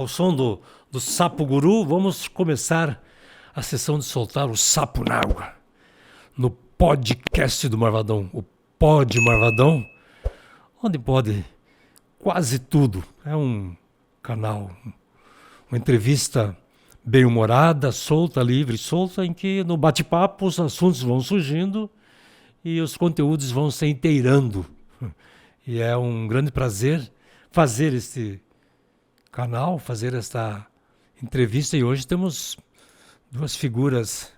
ao som do Sapo Guru, vamos começar a sessão de soltar o sapo na água. No podcast do Marvadão, o Pod Marvadão, onde pode quase tudo. É um canal, uma entrevista bem-humorada, solta, livre, solta, em que no bate-papo os assuntos vão surgindo e os conteúdos vão se inteirando. E é um grande prazer fazer este canal, fazer esta entrevista. E hoje temos duas figuras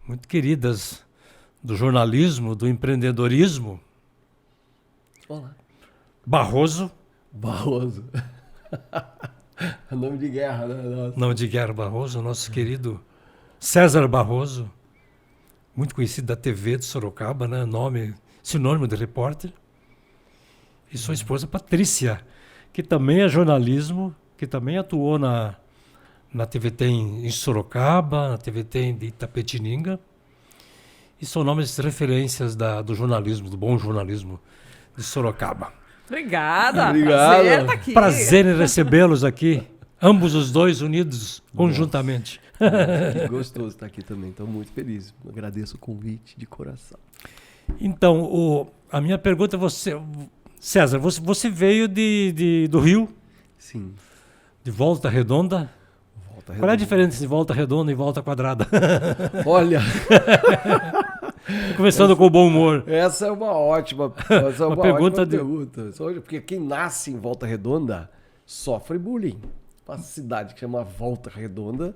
muito queridas do jornalismo, do empreendedorismo. Olá. Barroso. Nome de guerra, né? Nossa. Nome de guerra Barroso, nosso querido César Barroso, muito conhecido da TV de Sorocaba, né? Sinônimo de repórter. E sua esposa Patrícia, que também é jornalismo, que também atuou na TVT em Sorocaba, na TVT de Itapetininga. E são nomes de referências do jornalismo, do bom jornalismo de Sorocaba. Obrigada. Obrigado. Prazer tá aqui. Prazer em recebê-los aqui, ambos os dois unidos conjuntamente. Que gostoso estar aqui também, estou muito feliz. Agradeço o convite de coração. Então, a minha pergunta é César, você veio do Rio, Sim. de Volta Redonda. Volta Qual é a diferença de Volta Redonda e Volta Quadrada? Olha, Começando com o bom humor. essa é uma ótima, pergunta pergunta. Porque quem nasce em Volta Redonda sofre bullying. Uma cidade que chama Volta Redonda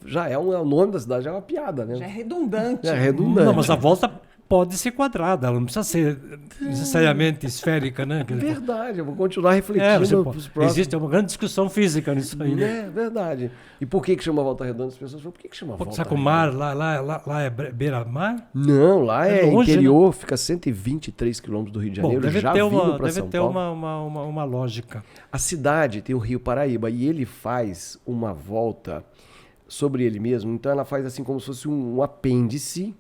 já é o nome da cidade, já é uma piada, né? Já é redundante. É redundante. Não, mas a volta pode ser quadrada, ela não precisa ser necessariamente esférica, né? Verdade, eu vou continuar refletindo pros próximos. Existe uma grande discussão física nisso aí, né? É verdade. E por que chama Volta Redonda? As pessoas falam, por que chama Volta Sacomar, Redonda? lá é beira-mar? Não, lá é longe, interior, fica a 123 quilômetros do Rio de Bom, Janeiro, deve já ter, vindo para São Paulo. uma lógica. A cidade tem o Rio Paraíba e ele faz uma volta sobre ele mesmo, então ela faz assim como se fosse um apêndice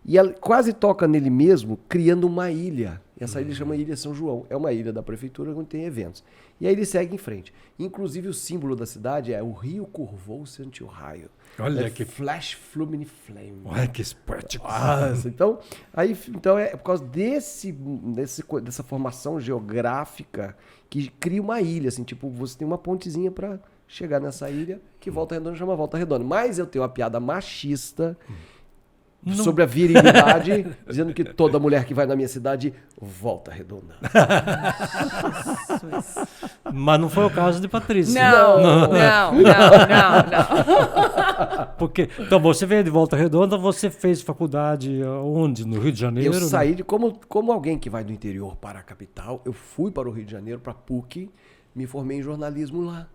e ela quase toca nele mesmo, criando uma ilha. Essa ilha chama Ilha São João, é uma ilha da prefeitura onde tem eventos. E aí ele segue em frente. Inclusive o símbolo da cidade é o rio curvou-se ante o raio. Olha É que... Flash Flumini Flame. Olha que esperto. Nossa, então é por causa dessa formação geográfica que cria uma ilha, assim, tipo, você tem uma pontezinha para chegar nessa ilha que Volta Redonda chama Volta Redonda. Mas eu tenho uma piada machista sobre a virilidade, dizendo que toda mulher que vai na minha cidade volta redonda. Mas não foi o caso de Patrícia. Não. Porque, então, você veio de Volta Redonda, você fez faculdade onde? No Rio de Janeiro? Eu saí como alguém que vai do interior para a capital, eu fui para o Rio de Janeiro, para a PUC, me formei em jornalismo lá.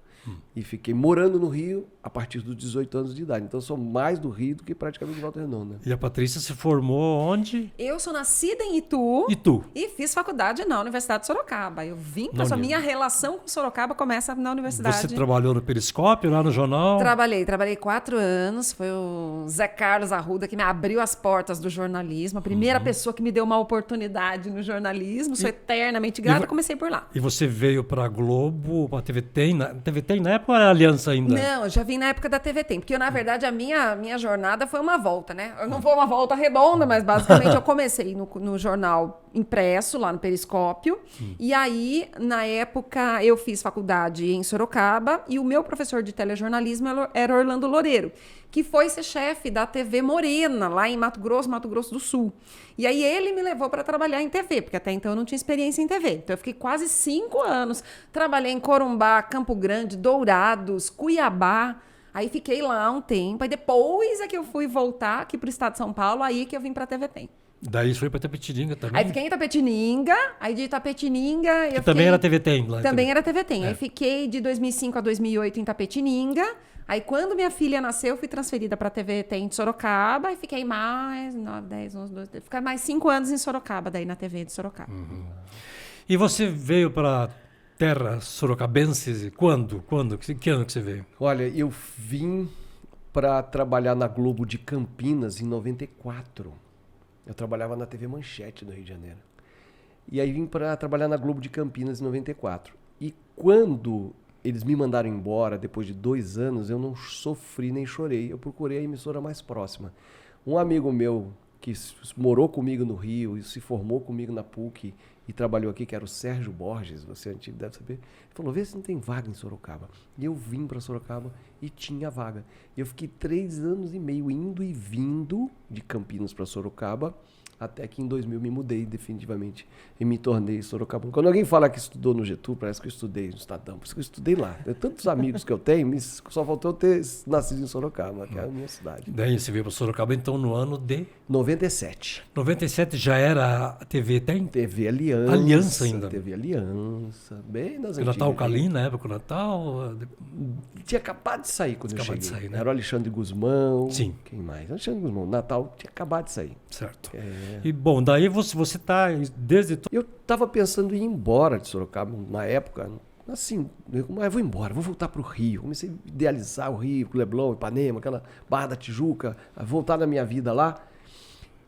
E fiquei morando no Rio a partir dos 18 anos de idade. Então eu sou mais do Rio do que praticamente de Volta Redonda. E a Patrícia se formou onde? Eu sou nascida em Itu. E fiz faculdade na Universidade de Sorocaba. Eu vim para minha relação com Sorocaba começa na universidade. Você trabalhou no Periscópio, lá no jornal? Trabalhei 4 anos. Foi o Zé Carlos Arruda que me abriu as portas do jornalismo. A primeira pessoa que me deu uma oportunidade no jornalismo. Sou eternamente grata. Comecei por lá. E você veio para a Globo, para a TVT na época ou era Aliança ainda? Não, eu já vim na época da TV Tem, porque na verdade a minha jornada foi uma volta, né? Eu não vou uma volta redonda, mas basicamente eu comecei no jornal impresso, lá no Periscópio, e aí na época eu fiz faculdade em Sorocaba e o meu professor de telejornalismo era Orlando Loureiro, que foi ser chefe da TV Morena, lá em Mato Grosso do Sul. E aí ele me levou para trabalhar em TV, porque até então eu não tinha experiência em TV. Então eu fiquei quase 5 anos. Trabalhei em Corumbá, Campo Grande, Dourados, Cuiabá. Aí fiquei lá um tempo. Aí depois é que eu fui voltar aqui para o estado de São Paulo, aí que eu vim para a TV Tem. Daí foi para Itapetininga também? Aí fiquei em Itapetininga, aí de Itapetininga... Que também era TV Tem lá. Também era TV Tem. Aí fiquei de 2005 a 2008 em Itapetininga. Aí quando minha filha nasceu, eu fui transferida para a TV Tem de Sorocaba e fiquei mais 9, 10, 11, 12... Fiquei mais 5 anos em Sorocaba, daí na TV de Sorocaba. E você veio para terra sorocabense quando? Que ano que você veio? Olha, eu vim para trabalhar na Globo de Campinas em 94. Eu trabalhava na TV Manchete do Rio de Janeiro. E aí vim para trabalhar na Globo de Campinas em 94. E quando eles me mandaram embora depois de 2 anos, eu não sofri nem chorei. Eu procurei a emissora mais próxima. Um amigo meu que morou comigo no Rio e se formou comigo na PUC e trabalhou aqui, que era o Sérgio Borges, você antigo deve saber, ele falou, vê se não tem vaga em Sorocaba. E eu vim para Sorocaba e tinha vaga. Eu fiquei 3 anos e meio indo e vindo de Campinas para Sorocaba, até que em 2000 me mudei definitivamente e me tornei sorocabano. Quando alguém fala que estudou no Getúlio, parece que eu estudei no Estadão, por isso que eu estudei lá. Eu, tantos amigos que eu tenho, só faltou eu ter nascido em Sorocaba, que é a minha cidade. Daí você veio para Sorocaba, então, no ano de 97. 97 já era a TV Tem? TV Aliança. Aliança ainda. TV Aliança, bem nas O antigas. Natal Calim, na época, o Natal... Tinha acabado de sair quando eu Acabado de cheguei. sair, né? Era o Alexandre Guzmão. Sim. Quem mais? Alexandre Guzmão. Natal tinha acabado de sair. Certo. É. E, bom, daí você tá desde... Eu estava pensando em ir embora de Sorocaba, na época, assim, eu vou embora, vou voltar para o Rio. Comecei a idealizar o Rio, o Leblon, Ipanema, aquela Barra da Tijuca, a voltar na minha vida lá.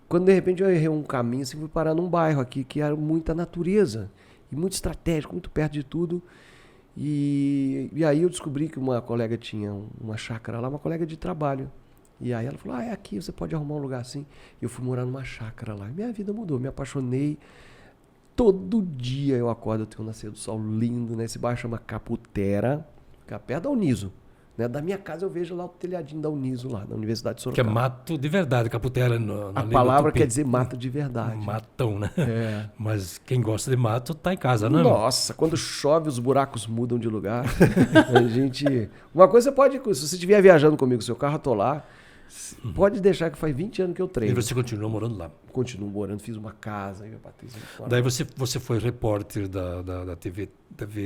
Quando de repente eu errei um caminho, assim, fui parar num bairro aqui que era muita natureza e muito estratégico, muito perto de tudo. E aí eu descobri que uma colega tinha uma chácara lá, uma colega de trabalho. E aí ela falou, é aqui, você pode arrumar um lugar assim. Eu fui morar numa chácara lá. E minha vida mudou, me apaixonei. Todo dia eu acordo, eu tenho um nascer do sol lindo, né? Esse bairro chama Caputera, fica perto da Uniso. Né? Da minha casa eu vejo lá o telhadinho da Uniso, lá, na Universidade de Que é Sorocaba. mato de verdade, Caputera. Na A língua palavra tupi. quer dizer mato de verdade. Matão, né? É. Mas quem gosta de mato tá em casa, né? Nossa, quando chove os buracos mudam de lugar. A gente... Uma coisa você pode, se você estiver viajando comigo, seu carro atolar, pode deixar que faz 20 anos que eu E treino. você continuou morando lá. Continuo morando, fiz uma casa, eu e a Patrícia. Daí você foi repórter da TV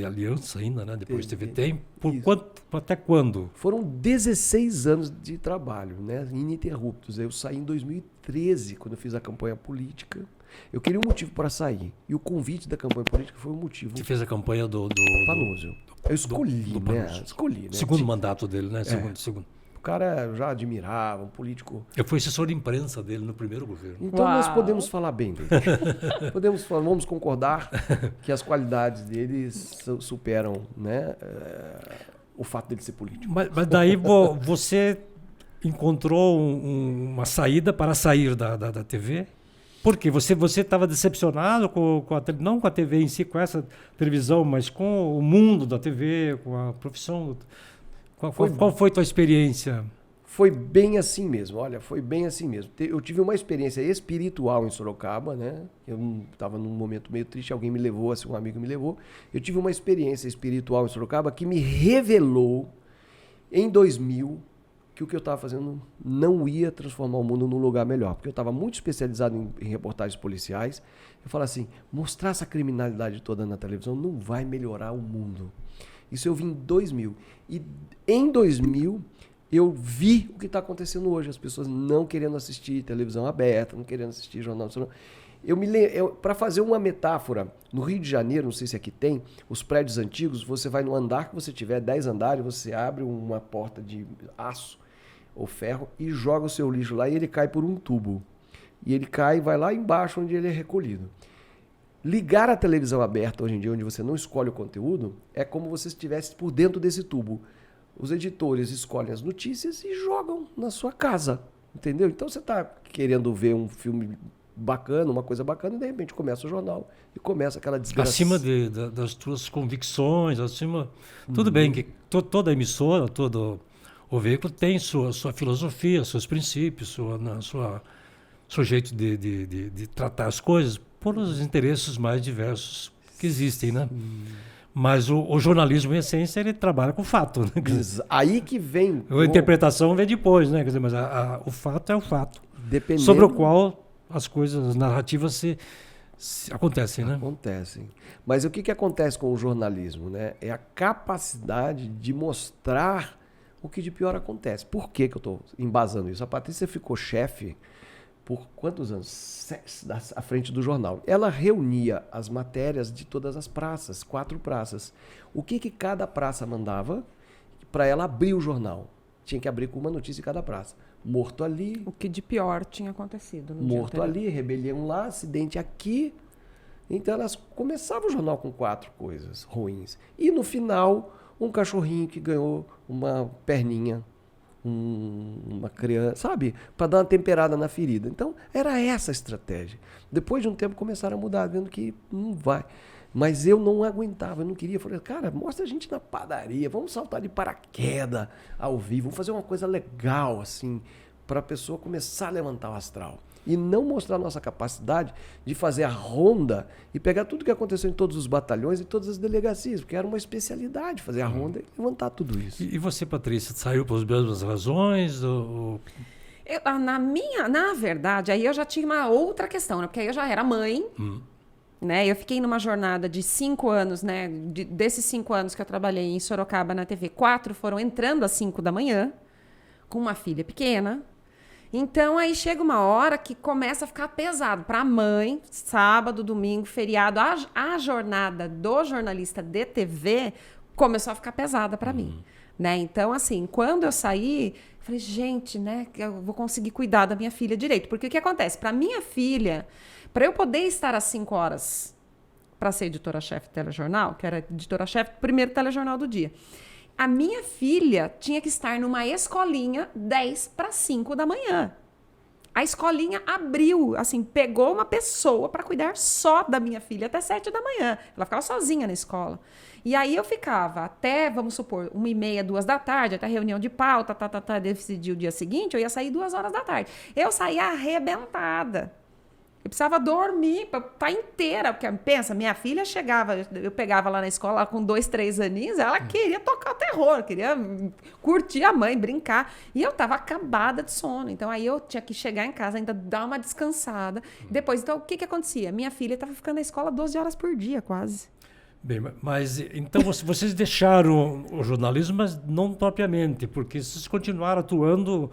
Aliança ainda, né? Depois TV Tem. Por Isso. até quando? Foram 16 anos de trabalho, né? Ininterruptos. Eu saí em 2013, quando eu fiz a campanha política. Eu queria um motivo para sair. E o convite da campanha política foi um motivo. Você fez a campanha do Panúzio. Eu escolhi, do né? Panúzio. Escolhi, né? segundo mandato dele, né? Segundo. O cara eu já admirava, um político. Eu fui assessor de imprensa dele no primeiro governo. Então nós Uau. podemos falar bem dele. Vamos concordar que as qualidades dele superam, né, o fato dele ser político. Mas daí você encontrou uma saída para sair da TV? Por quê? Você estava decepcionado não com a TV em si, com essa televisão, mas com o mundo da TV, com a profissão. Qual foi a tua experiência? Foi bem assim mesmo, olha, foi bem assim mesmo. Eu tive uma experiência espiritual em Sorocaba, né? Eu estava num momento meio triste, alguém me levou, assim, um amigo me levou. Eu tive uma experiência espiritual em Sorocaba que me revelou em 2000 que o que eu estava fazendo não ia transformar o mundo num lugar melhor. Porque eu estava muito especializado em reportagens policiais. Eu falo assim, mostrar essa criminalidade toda na televisão não vai melhorar o mundo. Isso eu vi em 2000. E em 2000, eu vi o que está acontecendo hoje. As pessoas não querendo assistir televisão aberta, não querendo assistir jornal nacional. Para fazer uma metáfora, no Rio de Janeiro, não sei se aqui tem, os prédios antigos, você vai no andar que você tiver, 10 andares, você abre uma porta de aço ou ferro e joga o seu lixo lá e ele cai por um tubo. E ele cai e vai lá embaixo onde ele é recolhido. Ligar a televisão aberta hoje em dia, onde você não escolhe o conteúdo, é como você estivesse por dentro desse tubo. Os editores escolhem as notícias e jogam na sua casa, entendeu? Então você está querendo ver um filme bacana, uma coisa bacana, e de repente começa o jornal e começa aquela desgraça. Acima das tuas convicções, acima... Tudo bem que toda emissora, todo o veículo tem sua filosofia, seus princípios, seu jeito de tratar as coisas por os interesses mais diversos que existem, né? Mas o jornalismo, em essência, ele trabalha com fato, né? Aí que vem... A interpretação vem depois, né? Quer dizer, mas o fato é o fato. Dependendo... Sobre o qual as coisas, as narrativas acontecem, né? Acontecem. Mas o que acontece com o jornalismo, né? É a capacidade de mostrar o que de pior acontece. Por que eu estou embasando isso? A Patrícia ficou chefe por quantos anos? À frente do jornal. Ela reunia as matérias de todas as praças, 4 praças. O que cada praça mandava para ela abrir o jornal? Tinha que abrir com uma notícia em cada praça. Morto ali. O que de pior tinha acontecido no Morto dia ali, rebelião lá, acidente aqui. Então elas começavam o jornal com 4 coisas ruins. E no final, um cachorrinho que ganhou uma perninha, uma criança, sabe? Para dar uma temperada na ferida. Então, era essa a estratégia. Depois de um tempo começaram a mudar, vendo que não vai. Mas eu não aguentava, eu não queria. Eu falei, cara, mostra a gente na padaria, vamos saltar de paraquedas ao vivo, vamos fazer uma coisa legal, assim, para a pessoa começar a levantar o astral. E não mostrar a nossa capacidade de fazer a ronda e pegar tudo que aconteceu em todos os batalhões e todas as delegacias, porque era uma especialidade fazer a ronda e levantar tudo isso. E você, Patrícia, saiu pelas mesmas razões? Na verdade, aí eu já tinha uma outra questão, né? Porque aí eu já era mãe, né? Eu fiquei numa jornada de 5 anos, né? Desses 5 anos que eu trabalhei em Sorocaba na TV, 4 foram entrando às 5 da manhã, com uma filha pequena. Então, aí chega uma hora que começa a ficar pesado. Para a mãe, sábado, domingo, feriado, a jornada do jornalista de TV começou a ficar pesada para mim. Né? Então, assim, quando eu saí, eu falei, gente, né, eu vou conseguir cuidar da minha filha direito. Porque o que acontece? Para minha filha, para eu poder estar às 5 horas para ser editora-chefe do telejornal, que era editora-chefe do primeiro telejornal do dia, a minha filha tinha que estar numa escolinha 10 para 5 da manhã. A escolinha abriu, assim, pegou uma pessoa para cuidar só da minha filha até 7 da manhã. Ela ficava sozinha na escola. E aí eu ficava até, vamos supor, 1h30, 2 da tarde, até reunião de pauta, decidir o dia seguinte, eu ia sair 2 horas da tarde. Eu saía arrebentada. Eu precisava dormir para estar inteira, porque pensa, minha filha chegava, eu pegava lá na escola com 2, 3 aninhos, ela queria tocar o terror, queria curtir a mãe, brincar, e eu estava acabada de sono, então aí eu tinha que chegar em casa, ainda dar uma descansada, depois, então o que acontecia? Minha filha estava ficando na escola 12 horas por dia, quase. Bem, mas então vocês deixaram o jornalismo, mas não propriamente, porque vocês continuaram atuando,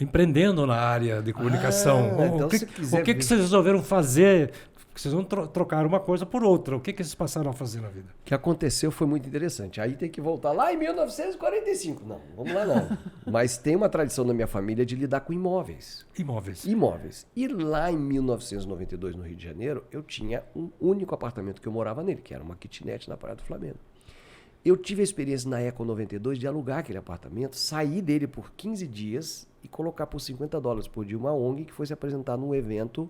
empreendendo na área de comunicação. Então, o que vocês resolveram fazer? Porque vocês não trocaram uma coisa por outra. O que vocês passaram a fazer na vida? O que aconteceu foi muito interessante. Aí tem que voltar lá em 1945. Não, vamos lá não. Mas tem uma tradição na minha família de lidar com imóveis. Imóveis. E lá em 1992, no Rio de Janeiro, eu tinha um único apartamento que eu morava nele, que era uma kitnet na Praia do Flamengo. Eu tive a experiência na Eco 92 de alugar aquele apartamento, sair dele por 15 dias e colocar por $50 por dia uma ONG que foi se apresentar num evento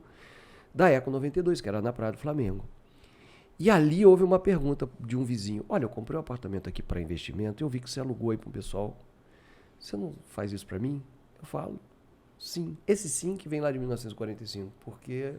da Eco 92, que era na Praia do Flamengo. E ali houve uma pergunta de um vizinho. Olha, eu comprei um apartamento aqui para investimento e eu vi que você alugou aí para o pessoal. Você não faz isso para mim? Eu falo, sim. Esse sim que vem lá de 1945, porque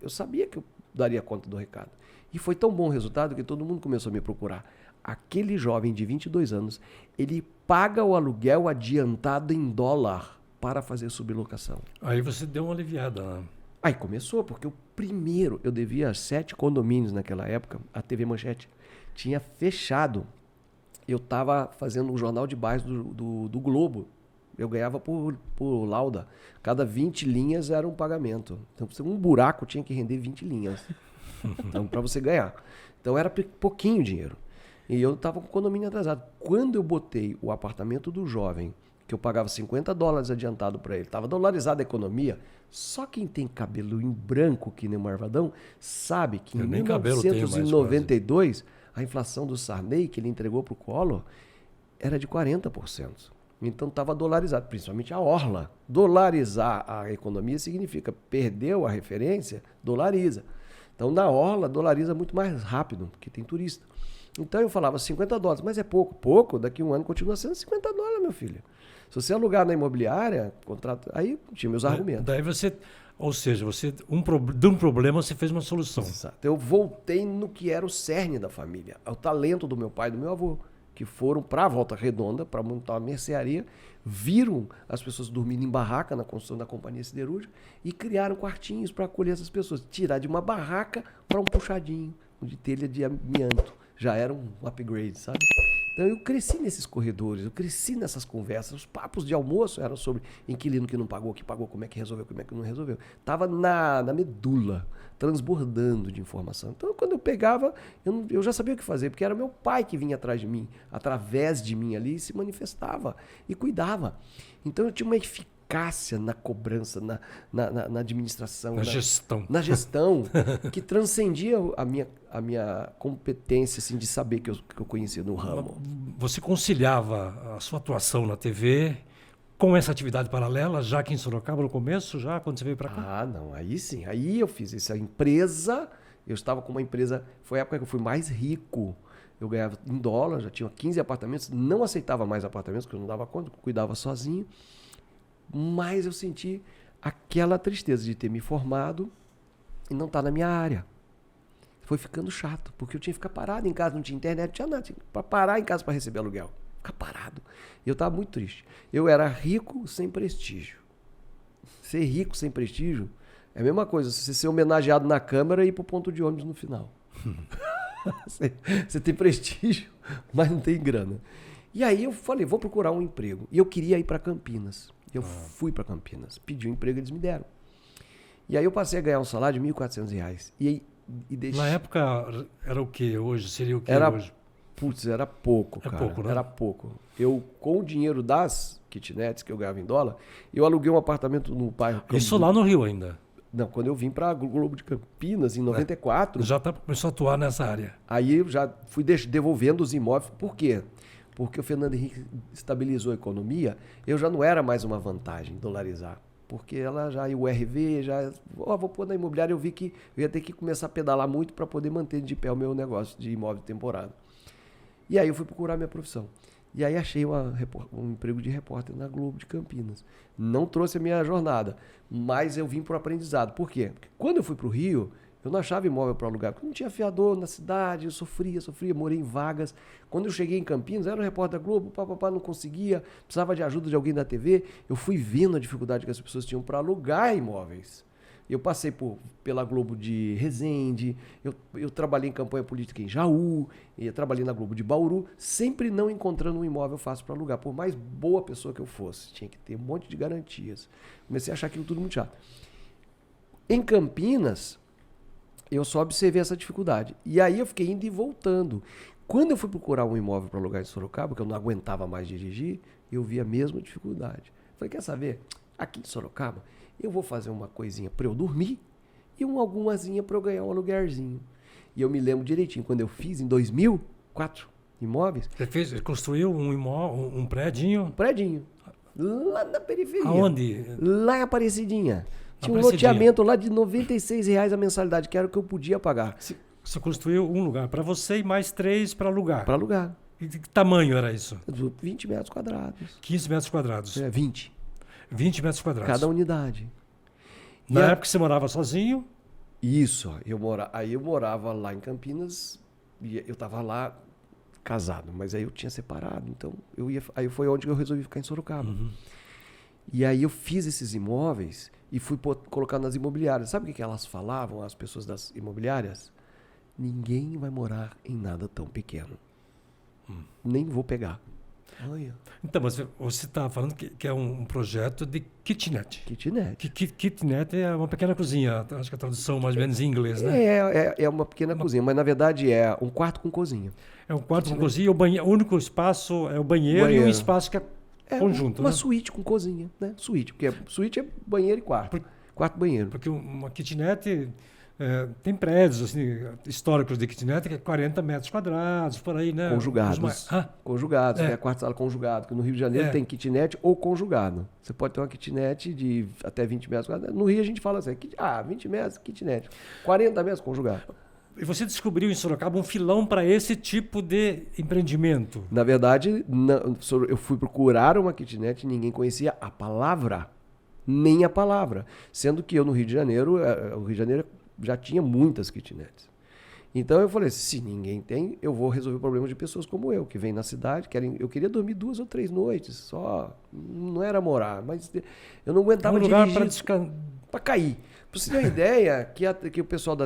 eu sabia que eu daria conta do recado. E foi tão bom o resultado que todo mundo começou a me procurar. Aquele jovem de 22 anos, ele paga o aluguel adiantado em dólar para fazer sublocação. Aí você deu uma aliviada, né? Aí começou, porque o primeiro, eu devia 7 condomínios naquela época, a TV Manchete tinha fechado. Eu estava fazendo um jornal de bairro do Globo. Eu ganhava por lauda. Cada 20 linhas era um pagamento. Então, um buraco tinha que render 20 linhas. Então, para você ganhar. Então, era pouquinho dinheiro. E eu estava com o condomínio atrasado. Quando eu botei o apartamento do jovem, que eu pagava $50 adiantado para ele, estava dolarizada a economia, só quem tem cabelo em branco, que nem o Marvadão, sabe que em 1992, a inflação do Sarney, que ele entregou para o Collor, era de 40%. Então estava dolarizado, principalmente a orla. Dolarizar a economia significa perdeu a referência, dolariza. Então na orla dolariza muito mais rápido, porque tem turista. Então eu falava $50, mas é pouco. Pouco, daqui a um ano continua sendo $50, meu filho. Se você alugar na imobiliária, contrato, aí tinha meus argumentos. Daí você, ou seja, você de um problema você fez uma solução. Exato. Eu voltei no que era o cerne da família, o talento do meu pai e do meu avô, que foram para a Volta Redonda, para montar uma mercearia, viram as pessoas dormindo em barraca na construção da companhia siderúrgica e criaram quartinhos para acolher essas pessoas. Tirar de uma barraca para um puxadinho de telha de amianto. Já era um upgrade, sabe? Então eu cresci nesses corredores, eu cresci nessas conversas. Os papos de almoço eram sobre inquilino que não pagou, que pagou, como é que resolveu, como é que não resolveu. Estava na medula, transbordando de informação. Então quando eu pegava, eu já sabia o que fazer, porque era meu pai que vinha atrás de mim, através de mim ali, se manifestava e cuidava. Então eu tinha uma eficácia eficácia na cobrança, na administração, Na gestão. na gestão, que transcendia a minha competência assim, de saber que eu conhecia no ramo. Você conciliava a sua atuação na TV com essa atividade paralela, já aqui em Sorocaba no começo, já quando você veio para cá? Ah, não, aí sim. Aí eu fiz essa empresa, eu estava com uma empresa, foi a época que eu fui mais rico. Eu ganhava em dólar, já tinha 15 apartamentos, não aceitava mais apartamentos, porque eu não dava conta, cuidava sozinho. Mas eu senti aquela tristeza de ter me formado e não estar na minha área. Foi ficando chato, porque eu tinha que ficar parado em casa, não tinha internet, não tinha nada, tinha que parar em casa para receber aluguel. Ficar parado. E eu estava muito triste. Eu era rico sem prestígio. Ser rico sem prestígio é a mesma coisa, você ser homenageado na Câmara e ir para o ponto de ônibus no final. Você tem prestígio, mas não tem grana. E aí eu falei, vou procurar um emprego. E eu queria ir para Campinas. Eu fui para Campinas, pedi um emprego, eles me deram. E aí eu passei a ganhar um salário de R$1.400. E deixei... Na época era o que hoje? Seria o que Era, hoje? putz, era pouco, cara. Pouco, né? Era pouco. Eu, com o dinheiro das kitnets que eu ganhava em dólar, eu aluguei um apartamento no bairro... Isso lá no Rio ainda? Não, quando eu vim para Globo de Campinas, em 94... Já começou a atuar nessa área. Aí eu já fui devolvendo os imóveis. Por quê? Porque o Fernando Henrique estabilizou a economia, eu já não era mais uma vantagem dolarizar. Porque ela já, o RV, já... vou pôr na imobiliária, eu vi que eu ia ter que começar a pedalar muito para poder manter de pé o meu negócio de imóvel de temporada. E aí eu fui procurar minha profissão. E aí achei um emprego de repórter na Globo de Campinas. Não trouxe a minha jornada, mas eu vim para o aprendizado. Por quê? Porque quando eu fui para o Rio, eu não achava imóvel para alugar, porque não tinha fiador na cidade, eu sofria, morei em vagas. Quando eu cheguei em Campinas, era um repórter da Globo, não conseguia, precisava de ajuda de alguém da TV. Eu fui vendo a dificuldade que as pessoas tinham para alugar imóveis. Eu passei pela Globo de Resende, eu trabalhei em campanha política em Jaú, eu trabalhei na Globo de Bauru, sempre não encontrando um imóvel fácil para alugar, por mais boa pessoa que eu fosse. Tinha que ter um monte de garantias. Comecei a achar aquilo tudo muito chato. Em Campinas, eu só observei essa dificuldade. E aí eu fiquei indo e voltando. Quando eu fui procurar um imóvel para alugar em Sorocaba, que eu não aguentava mais dirigir, eu vi a mesma dificuldade. Falei, quer saber? Aqui em Sorocaba, eu vou fazer uma coisinha para eu dormir e algumazinha para eu ganhar um aluguelzinho. E eu me lembro direitinho, quando eu fiz em 2004 imóveis. Você construiu um prédinho? Um prédinho. Lá na periferia. Aonde? Lá em Aparecidinha. Tinha um Aparecidinha. loteamento lá de R$96 a mensalidade, que era o que eu podia pagar. Você construiu um lugar para você e mais 3 para alugar. Para alugar. E que tamanho era isso? 20 metros quadrados. 15 metros quadrados. 20. 20 metros quadrados. Cada unidade. Na época você morava sozinho? Isso. Aí eu morava lá em Campinas e eu estava lá casado, mas aí eu tinha separado. Então aí foi onde eu resolvi ficar em Sorocaba. Uhum. E aí eu fiz esses imóveis e fui colocar nas imobiliárias. Sabe o que elas falavam, as pessoas das imobiliárias? Ninguém vai morar em nada tão pequeno. Nem vou pegar. Olha. Então, mas você está falando que é um projeto de kitnet. Kitnet. Kitnet é uma pequena cozinha. Acho que a tradução mais ou menos em inglês, né? É uma pequena cozinha, mas na verdade é um quarto com cozinha. É um quarto com cozinha, o único espaço é o banheiro e um espaço que é conjunto, uma né? suíte com cozinha, né? Suíte, porque suíte é banheiro e quarto. Quarto banheiro. Porque uma kitnet tem prédios assim, históricos de kitnet que é 40 metros quadrados, por aí, né? Conjugados. Conjugados, É. que é quarto-sala conjugado. Que no Rio de Janeiro tem kitnet ou conjugado. Você pode ter uma kitnet de até 20 metros quadrados. No Rio a gente fala assim, 20 metros, kitnet. 40 metros, conjugado. E você descobriu em Sorocaba um filão para esse tipo de empreendimento? Na verdade, eu fui procurar uma kitnet e ninguém conhecia a palavra. Nem a palavra. Sendo que eu no Rio de Janeiro, o Rio de Janeiro já tinha muitas kitnets. Então eu falei, se ninguém tem, eu vou resolver o problema de pessoas como eu, que vêm na cidade, eu queria dormir 2 ou 3 noites só. Não era morar, mas eu não aguentava dirigir para cair. Para você ter uma ideia, que o pessoal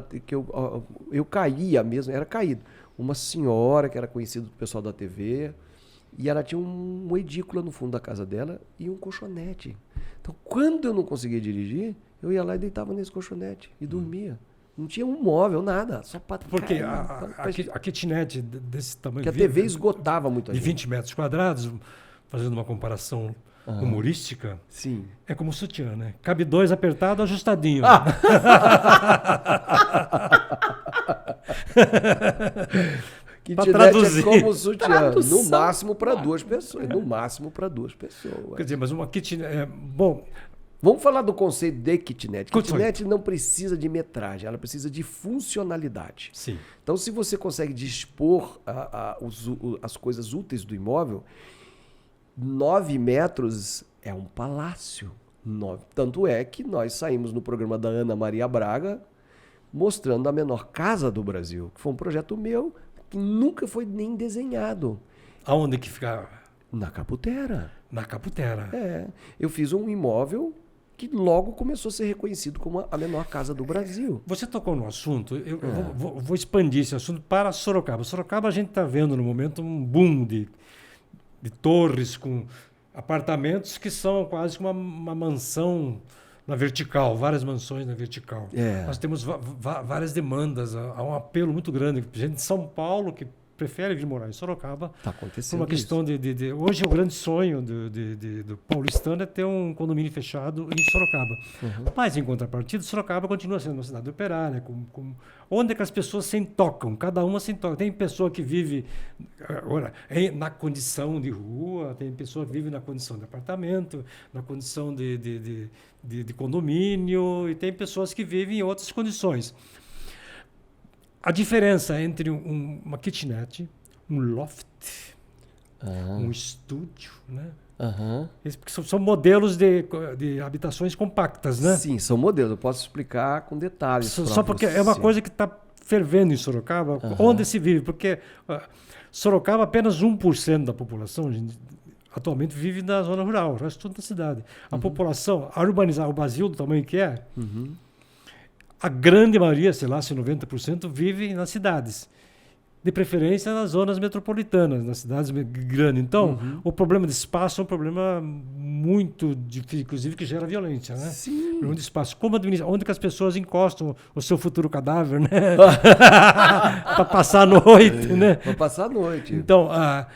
eu caía mesmo, era caído. Uma senhora que era conhecida do pessoal da TV, e ela tinha uma edícula no fundo da casa dela e um colchonete. Então, quando eu não conseguia dirigir, eu ia lá e deitava nesse colchonete e dormia. Não tinha um móvel, nada. Só para Porque a kitnet desse tamanho... Que a TV esgotava muito a de gente. 20 metros quadrados, fazendo uma comparação humorística, Sim. é como sutiã, né? Cabe 2 apertado, ajustadinho. Kitnet traduzir. é como sutiã. Tradução. No máximo para 2 pessoas. No máximo para 2 pessoas. Quer dizer, mas uma kitnet... bom, Vamos falar do conceito de kitnet. Condições. Kitnet não precisa de metragem, ela precisa de funcionalidade. sim. Então, se você consegue dispor as coisas úteis do imóvel, 9 metros é um palácio. Tanto é que nós saímos no programa da Ana Maria Braga mostrando a menor casa do Brasil, que foi um projeto meu que nunca foi nem desenhado. Aonde que fica? Na Caputera. Na Caputera. Eu fiz um imóvel que logo começou a ser reconhecido como a menor casa do Brasil. Você tocou no assunto, eu vou expandir esse assunto para Sorocaba. Sorocaba a gente está vendo no momento um boom de torres com apartamentos que são quase uma mansão na vertical, várias mansões na vertical. Nós temos várias demandas, há um apelo muito grande. Gente de São Paulo que prefere vir morar em Sorocaba. Está Por acontecendo uma questão de... Hoje o grande sonho do paulistano é ter um condomínio fechado em Sorocaba. Mas, em contrapartida, Sorocaba continua sendo uma cidade operária, onde é que as pessoas se tocam, cada uma se toca. Tem pessoa que vive agora, na condição de rua, tem pessoa que vive na condição de apartamento, na condição de condomínio, e tem pessoas que vivem em outras condições. A diferença entre uma kitnet, um loft, um estúdio, né? Porque são modelos de habitações compactas, né? Sim, são modelos. Eu posso explicar com detalhes. Só porque é uma coisa que está fervendo em Sorocaba, onde se vive. Porque Sorocaba, apenas 1% da população atualmente vive na zona rural, o resto tudo na cidade. A população, a urbanizar o Brasil do tamanho que é, a grande maioria, sei lá, se 90%, vive nas cidades. De preferência nas zonas metropolitanas, nas cidades grandes. Então, o problema de espaço é um problema muito difícil, inclusive que gera violência, né? Sim. Problema de espaço. Como administrar? Onde que as pessoas encostam o seu futuro cadáver, né? Para passar a noite, né? Para passar a noite. Então,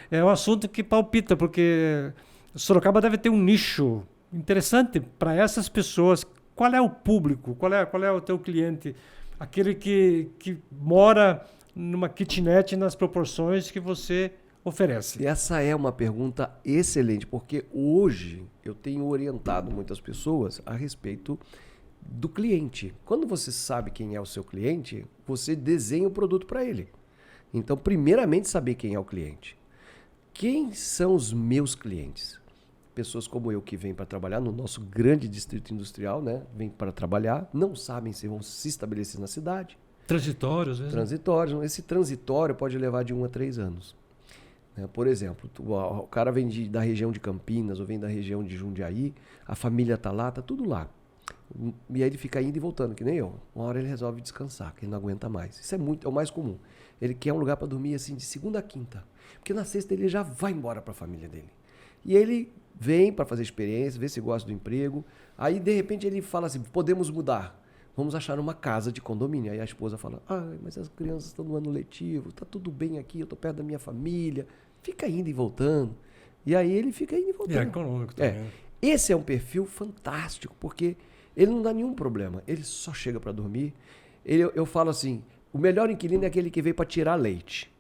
é um assunto que palpita, porque Sorocaba deve ter um nicho interessante para essas pessoas. Qual é o público? Qual é o teu cliente? Aquele que mora numa kitnet nas proporções que você oferece. E essa é uma pergunta excelente, porque hoje eu tenho orientado muitas pessoas a respeito do cliente. Quando você sabe quem é o seu cliente, você desenha o produto para ele. Então, primeiramente, saber quem é o cliente. Quem são os meus clientes? Pessoas como eu que vêm para trabalhar no nosso grande distrito industrial, né? Vêm para trabalhar, não sabem se vão se estabelecer na cidade. Transitórios, né? Transitório. Esse transitório pode levar de 1 a 3 anos. Por exemplo, o cara vem da região de Campinas ou vem da região de Jundiaí, a família está lá, está tudo lá. E aí ele fica indo e voltando, que nem eu. Uma hora ele resolve descansar, que ele não aguenta mais. Isso é o mais comum. Ele quer um lugar para dormir assim de segunda a quinta. Porque na sexta ele já vai embora para a família dele. E ele vem para fazer experiência, ver se gosta do emprego. Aí, de repente, ele fala assim, podemos mudar. Vamos achar uma casa de condomínio. Aí a esposa fala, mas as crianças estão no ano letivo, está tudo bem aqui, eu estou perto da minha família. Fica indo e voltando. E aí ele fica indo e voltando. É econômico também. Esse é um perfil fantástico, porque ele não dá nenhum problema. Ele só chega para dormir. Eu falo assim, o melhor inquilino é aquele que veio para tirar leite.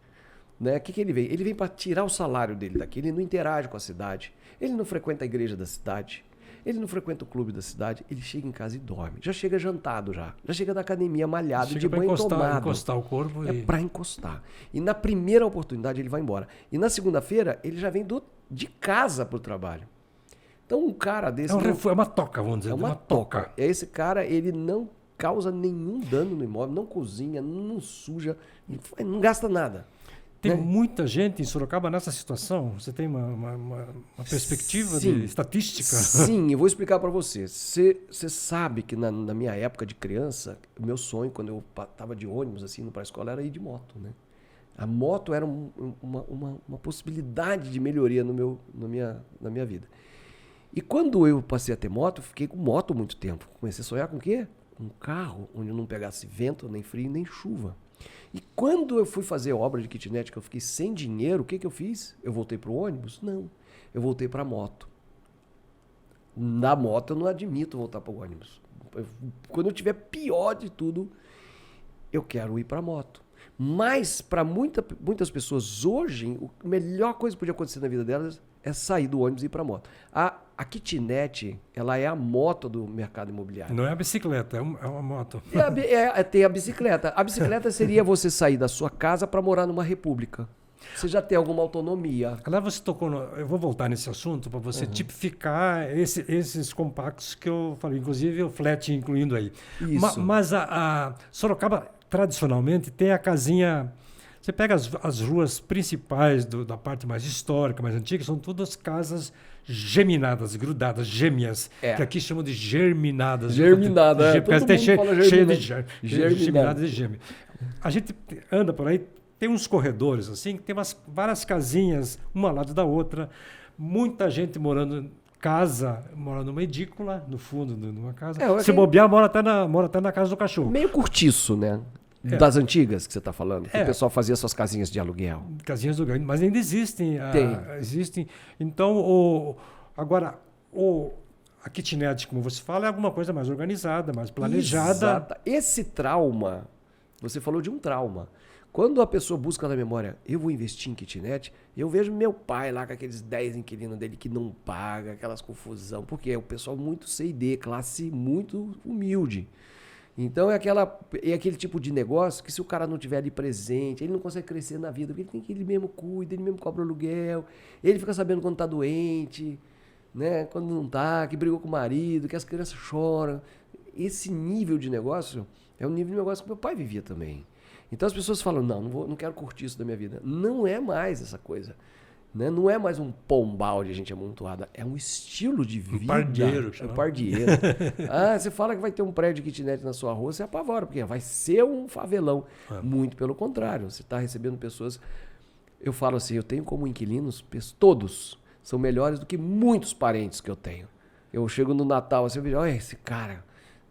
Né? O que ele vem? Ele vem para tirar o salário dele daqui. Ele não interage com a cidade. Ele não frequenta a igreja da cidade. Ele não frequenta o clube da cidade. Ele chega em casa e dorme. Já chega jantado já. Já chega da academia malhado, Chega de banho tomado. encostar o corpo. É para encostar. E na primeira oportunidade ele vai embora. E na segunda-feira ele já vem de casa para o trabalho. Então um cara desse... É uma toca, vamos dizer. É uma toca. Esse cara, ele não causa nenhum dano no imóvel, não cozinha, não suja, não gasta nada. Tem muita gente em Sorocaba nessa situação? Você tem uma perspectiva de estatística? Sim, eu vou explicar para você. Você sabe que na minha época de criança, o meu sonho, quando eu estava de ônibus assim, para a escola, era ir de moto. Né? A moto era uma possibilidade de melhoria na minha vida. E quando eu passei a ter moto, eu fiquei com moto muito tempo. Comecei a sonhar com o quê? Um carro onde eu não pegasse vento, nem frio, nem chuva. E quando eu fui fazer obra de kitnet, que eu fiquei sem dinheiro, o que eu fiz? Eu voltei para o ônibus? Não. Eu voltei para a moto. Na moto eu não admito voltar para o ônibus. Quando eu tiver pior de tudo, eu quero ir para a moto. Mas para muitas pessoas hoje, a melhor coisa que podia acontecer na vida delas é sair do ônibus e ir para a moto. A kitnet, ela é a moto do mercado imobiliário. Não é a bicicleta, é uma moto. Tem a bicicleta. A bicicleta seria você sair da sua casa para morar numa república. Você já tem alguma autonomia. Aliás, você tocou eu vou voltar nesse assunto para você tipificar esses compactos que eu falei, inclusive o flat incluindo aí. Isso. Mas a Sorocaba, tradicionalmente, tem a casinha... Você pega as ruas principais da parte mais histórica, mais antiga, são todas casas geminadas, grudadas, gêmeas, que aqui chamam de germinadas. Germinada, porque todo tem mundo fala cheio de germinada. geminadas e gêmeas. A gente anda por aí, tem uns corredores assim, que tem várias casinhas, uma ao lado da outra, muita gente morando numa edícula, no fundo de uma casa. Se bobear, mora até na casa do cachorro. Meio cortiço, né? Das antigas que você está falando. Que o pessoal fazia suas casinhas de aluguel. Casinhas de aluguel, mas ainda existem. Existem. Então, agora, a kitnet, como você fala, é alguma coisa mais organizada, mais planejada. Exato. Esse trauma, você falou de um trauma. Quando a pessoa busca na memória, eu vou investir em kitnet, eu vejo meu pai lá com aqueles 10 inquilinos dele que não paga, aquelas confusão, porque é o pessoal muito C&D, classe muito humilde. Então é aquele tipo de negócio que se o cara não tiver ali presente, ele não consegue crescer na vida, porque ele tem que ele mesmo cuida, ele mesmo cobra aluguel, ele fica sabendo quando tá doente, né? Quando não tá, que brigou com o marido, que as crianças choram. Esse nível de negócio é o nível de negócio que meu pai vivia também. Então as pessoas falam, não quero curtir isso da minha vida. Não é mais essa coisa. Né? Não é mais um pombal de gente amontoada. É um estilo de vida. Pardieiro. É um pardieiro. Você fala que vai ter um prédio de kitnet na sua rua, você apavora, porque vai ser um favelão. Muito pelo contrário. Você está recebendo pessoas... Eu falo assim, eu tenho como inquilinos, todos são melhores do que muitos parentes que eu tenho. Eu chego no Natal, assim, eu vejo, olha esse cara...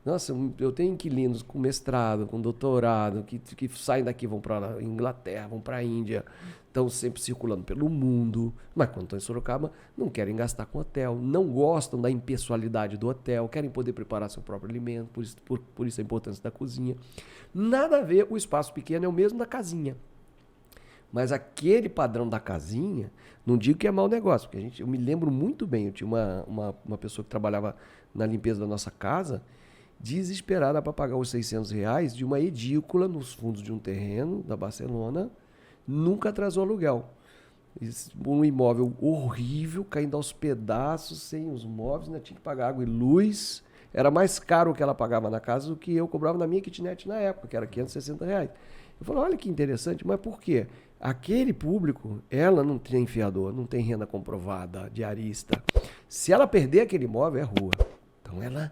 Nossa, eu tenho inquilinos com mestrado, com doutorado, que saem daqui, vão para a Inglaterra, vão para a Índia, estão sempre circulando pelo mundo, mas quando estão em Sorocaba, não querem gastar com hotel, não gostam da impessoalidade do hotel, querem poder preparar seu próprio alimento, por isso a importância da cozinha. Nada a ver, o espaço pequeno é o mesmo da casinha. Mas aquele padrão da casinha, não digo que é mau negócio, porque eu me lembro muito bem, eu tinha uma pessoa que trabalhava na limpeza da nossa casa, desesperada para pagar os R$600 de uma edícula nos fundos de um terreno da Barcelona, nunca atrasou aluguel. Um imóvel horrível, caindo aos pedaços, sem os móveis, ainda tinha que pagar água e luz. Era mais caro o que ela pagava na casa do que eu cobrava na minha kitnet na época, que era R$560. Eu falei, olha que interessante, mas por quê? Aquele público, ela não tem fiador, não tem renda comprovada, diarista. Se ela perder aquele imóvel, é rua. Então ela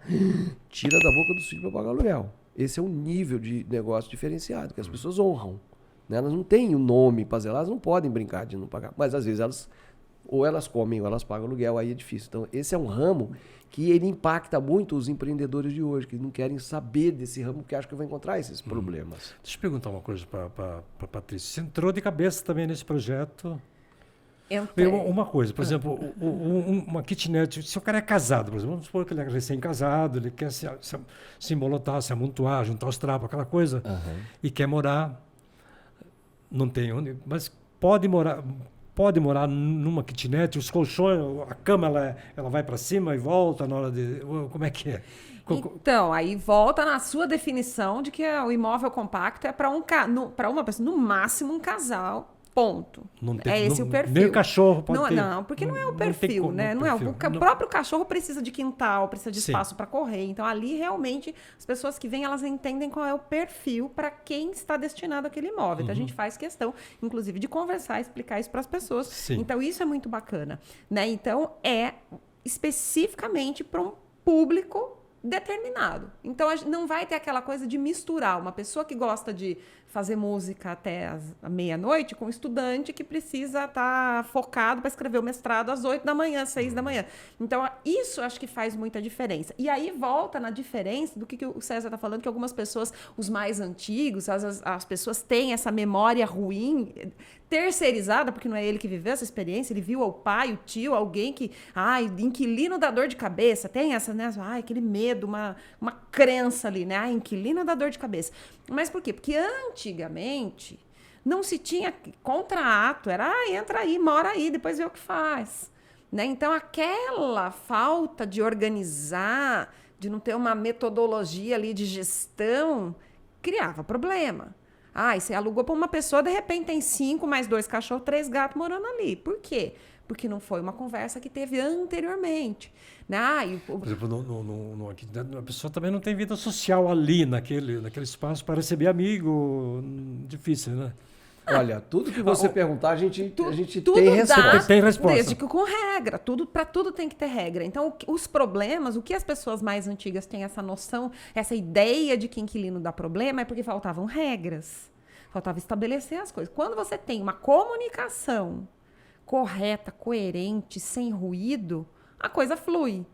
tira da boca dos filhos para pagar aluguel. Esse é um nível de negócio diferenciado, que as pessoas honram. Né? Elas não têm o nome para zelar, elas não podem brincar de não pagar. Mas às vezes elas comem ou elas pagam aluguel, aí é difícil. Então esse é um ramo que ele impacta muito os empreendedores de hoje, que não querem saber desse ramo, porque acham que vão encontrar esses problemas. Deixa eu perguntar uma coisa para a Patrícia. Você entrou de cabeça também nesse projeto... Uma coisa, por exemplo, uma kitnet, se o cara é casado, por exemplo, vamos supor que ele é recém-casado, ele quer se embolotar, se amontoar, juntar os trapos, aquela coisa, e quer morar, não tem onde, mas pode morar numa kitnet, os colchões, a cama ela vai para cima e volta na hora de... Como é que é? Então, aí volta na sua definição de que o imóvel compacto é para uma pessoa, no máximo um casal. Ponto. Esse o perfil. Nem o cachorro pode ter. Não, porque não é o perfil, né? O próprio cachorro precisa de quintal, precisa de espaço para correr. Então, ali, realmente, as pessoas que vêm, elas entendem qual é o perfil para quem está destinado aquele imóvel. Então, a gente faz questão, inclusive, de conversar, explicar isso para as pessoas. Sim. Então, isso é muito bacana. Né? Então, é especificamente para um público determinado. Então, não vai ter aquela coisa de misturar uma pessoa que gosta de fazer música até a meia-noite com um estudante que precisa estar focado para escrever o mestrado às 8 da manhã, 6 da manhã. Então, isso acho que faz muita diferença. E aí volta na diferença do que o César está falando, que algumas pessoas, os mais antigos, as pessoas têm essa memória ruim, terceirizada, porque não é ele que viveu essa experiência, ele viu o pai, o tio, alguém que, inquilino dá dor de cabeça, tem essa, né? Aquele medo, uma crença ali, né? Inquilino dá dor de cabeça. Mas por quê? Porque antigamente não se tinha contrato, era, entra aí, mora aí, depois vê o que faz. Né? Então, aquela falta de organizar, de não ter uma metodologia ali de gestão, criava problema. E você alugou para uma pessoa, de repente tem 5 mais 2 cachorros, 3 gatos morando ali. Por quê? Porque não foi uma conversa que teve anteriormente. Né? Por exemplo, aqui, a pessoa também não tem vida social ali, naquele espaço, para receber amigo. Difícil, né? Olha, tudo que você perguntar, a gente tudo tem resposta. Tem resposta. Desde que com regra. Para tudo tem que ter regra. Então, os problemas, o que as pessoas mais antigas têm essa noção, essa ideia de que inquilino dá problema, é porque faltavam regras. Faltava estabelecer as coisas. Quando você tem uma comunicação correta, coerente, sem ruído, a coisa flui.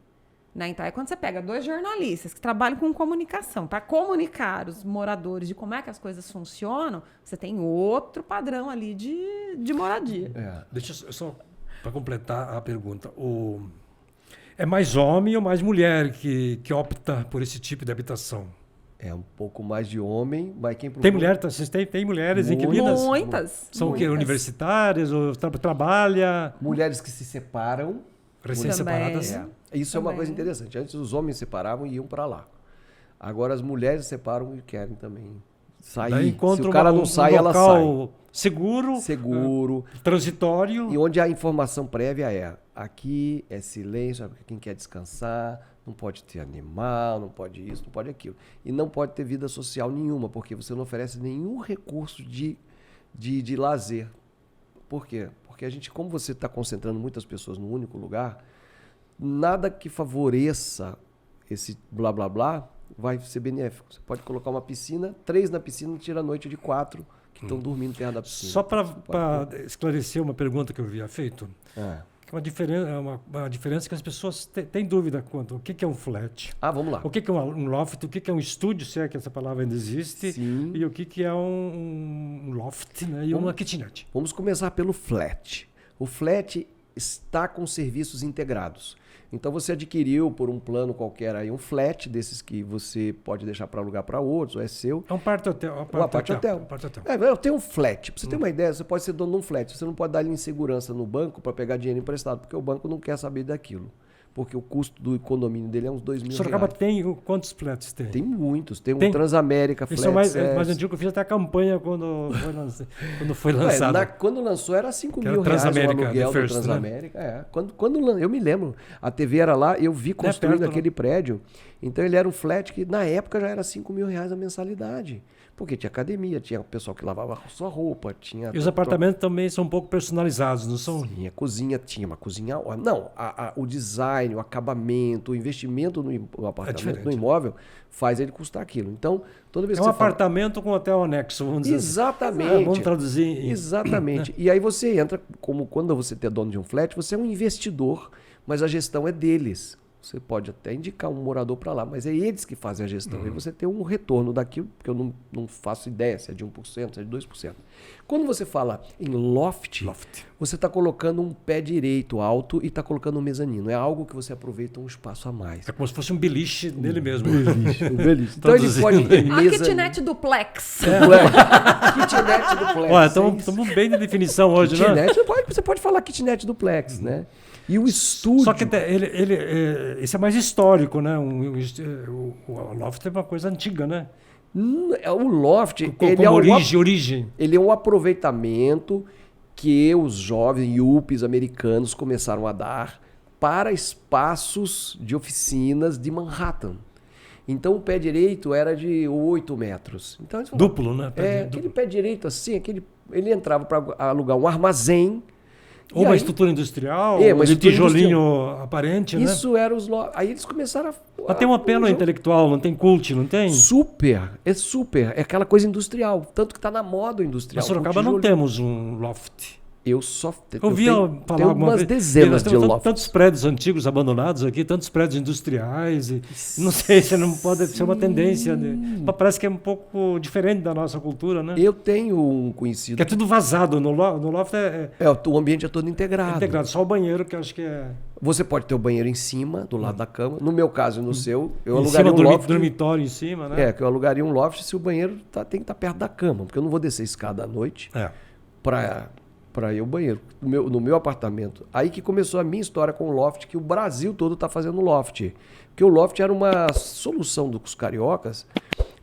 Né? Então, é quando você pega 2 jornalistas que trabalham com comunicação, para comunicar os moradores de como é que as coisas funcionam, você tem outro padrão ali de moradia. Deixa eu só, para completar a pergunta, é mais homem ou mais mulher que opta por esse tipo de habitação? É um pouco mais de homem, mas quem procura... Tem mulher, vocês têm mulheres inquilinas? Muitas. São o quê? Universitárias ou trabalha? Mulheres que se separam. Recém-separadas. Isso é uma coisa interessante. Antes os homens separavam e iam para lá. Agora as mulheres separam e querem também sair. Daí se o cara não sai, ela sai. Seguro, transitório. E onde a informação prévia aqui é silêncio, quem quer descansar, não pode ter animal, não pode isso, não pode aquilo. E não pode ter vida social nenhuma, porque você não oferece nenhum recurso de lazer. Por quê? Porque a gente, como você está concentrando muitas pessoas num único lugar, nada que favoreça esse blá blá blá vai ser benéfico. Você pode colocar uma piscina, 3 na piscina, tira a noite de 4 que estão dormindo perto da piscina. Só para esclarecer uma pergunta que eu havia feito, uma diferença que as pessoas têm dúvida quanto. O que é um flat? Vamos lá. O que é um loft? O que é um estúdio, se é que essa palavra ainda existe? Sim. E o que é um loft, né? E uma kitnet? Vamos começar pelo flat. O flat está com serviços integrados. Então você adquiriu por um plano qualquer aí um flat desses que você pode deixar para alugar para outros, ou é seu. É um parte-hotel. Eu tenho um flat. Para você ter uma ideia, você pode ser dono de um flat. Você não pode dar ele insegurança no banco para pegar dinheiro emprestado, porque o banco não quer saber daquilo. Porque o custo do condomínio dele é uns R$2.000. Sorocaba tem quantos flats tem? Tem muitos. Tem um Transamérica Flat. Isso é mais antigo, eu fiz até a campanha quando foi lançado. Quando lançou era R$5.000 o aluguel do Transamérica. Né? Eu me lembro, a TV era lá, eu vi construindo aquele prédio. Então ele era um flat que na época já era R$5.000 a mensalidade. Porque tinha academia, tinha o pessoal que lavava sua roupa, tinha... E os apartamentos também são um pouco personalizados, não são? Sim, tinha uma cozinha... Não, o design, o acabamento, o investimento no apartamento, no imóvel, faz ele custar aquilo. Então, toda vez que você apartamento com hotel anexo, vamos dizer. Exatamente. Assim. Vamos traduzir. Exatamente. E aí você entra, como quando você é dono de um flat, você é um investidor, mas a gestão é deles. Você pode até indicar um morador para lá, mas é eles que fazem a gestão. E você tem um retorno daquilo, porque eu não faço ideia se é de 1%, se é de 2%. Quando você fala em loft. Você está colocando um pé direito alto e está colocando um mezanino. É algo que você aproveita um espaço a mais. É como se fosse um beliche nele mesmo. Um beliche. Então ele pode ter a kitnet duplex. Kitnet duplex. Olha, estamos bem de definição hoje, né? Você pode falar kitnet duplex, né? E o estúdio... Só que esse é mais histórico, né? O loft é uma coisa antiga, né? O loft... origem. Ele é um aproveitamento que os jovens yuppies americanos começaram a dar para espaços de oficinas de Manhattan. Então o pé direito era de 8 metros. Então, duplo, né? Aquele pé direito assim, ele entrava para alugar um armazém Ou E uma aí- estrutura industrial, É, uma de estrutura tijolinho aparente, né? Isso era os lofts. Aí eles começaram a... Mas tem um apelo intelectual, não tem cult, não tem? Super, é aquela coisa industrial. Tanto que tá na moda o industrial. Em Sorocaba não temos um loft. Eu só Eu via tenho falar alguma umas vez. dezenas Nós de temos lofts. tantos prédios antigos abandonados aqui, tantos prédios industriais. E não sei se não pode ser uma tendência. Parece que é um pouco diferente da nossa cultura, né? Eu tenho um conhecido. Que é tudo vazado. No loft O ambiente é todo integrado. integrado. Só o banheiro que eu acho que é. Você pode ter o banheiro em cima, do lado da cama. No meu caso e no seu, eu Em alugaria cima um do loft. dormitório em cima, né? Que eu alugaria um loft se o banheiro tem que estar perto da cama. Porque eu não vou descer a escada à noite É. para ir ao banheiro. No meu apartamento. Aí que começou a minha história com o loft, que o Brasil todo está fazendo loft. Porque o loft era uma solução dos cariocas.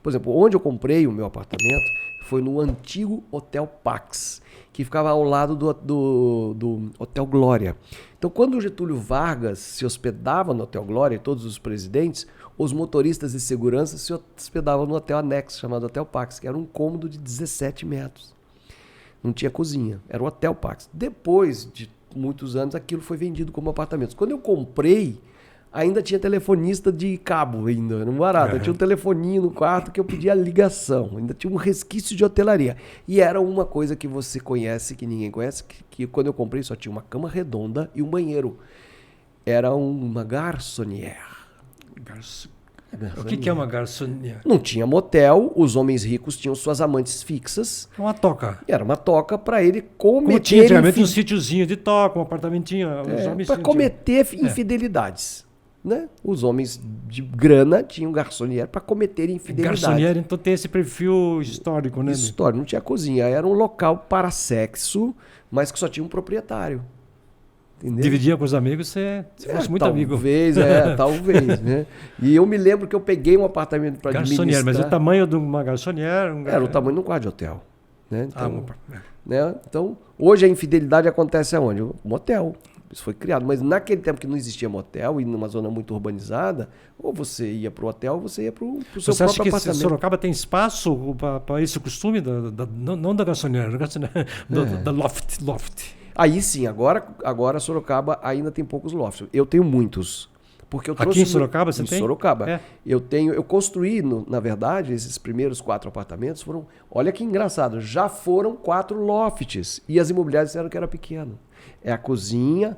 Por exemplo, onde eu comprei o meu apartamento foi no antigo Hotel Pax, que ficava ao lado do Hotel Glória. Então, quando o Getúlio Vargas se hospedava no Hotel Glória, todos os presidentes, os motoristas de segurança se hospedavam no hotel anexo, chamado Hotel Pax, que era um cômodo de 17 metros. Não tinha cozinha, era o Hotel Pax. Depois de muitos anos, aquilo foi vendido como apartamentos. Quando eu comprei, ainda tinha telefonista de cabo, ainda, era um barato. Eu tinha um telefoninho no quarto que eu pedia ligação, ainda tinha um resquício de hotelaria. E era uma coisa que você conhece, que ninguém conhece, que quando eu comprei só tinha uma cama redonda e um banheiro. Era uma garçonnière. O que é uma garçonnière? Não tinha motel, os homens ricos tinham suas amantes fixas. Uma toca. E era uma toca para ele cometer... Como tinha antigamente um sítiozinho de toca, um apartamentinho. Os homens para tinham- cometer infidelidades. Né? Os homens de grana tinham garçonnière para cometer infidelidades. Garçonnière, então tem esse perfil histórico, né? História, não tinha cozinha. Era um local para sexo, mas que só tinha um proprietário. Entendeu? Dividia com os amigos, você fosse muito amigo. Talvez, talvez. Né? E eu me lembro que eu peguei um apartamento para administrar. Garçonnière, mas o tamanho de uma garçonnière... Era o tamanho de um quarto de hotel. Né? Ah, Então, né? Então, hoje a infidelidade acontece aonde? Um motel. Isso foi criado. Mas naquele tempo que não existia motel e numa zona muito urbanizada, ou você ia para o hotel ou você ia para o seu Você acha próprio que apartamento. Sorocaba tem espaço para esse costume? Não da garçonnière, da loft. Aí sim, agora Sorocaba ainda tem poucos lofts. Eu tenho muitos. Porque eu Aqui em Sorocaba você tem? Em Sorocaba. É. Eu construí, na verdade, esses primeiros 4 apartamentos foram... Olha que engraçado, já foram 4 lofts. E as imobiliárias disseram que era pequeno. É a cozinha,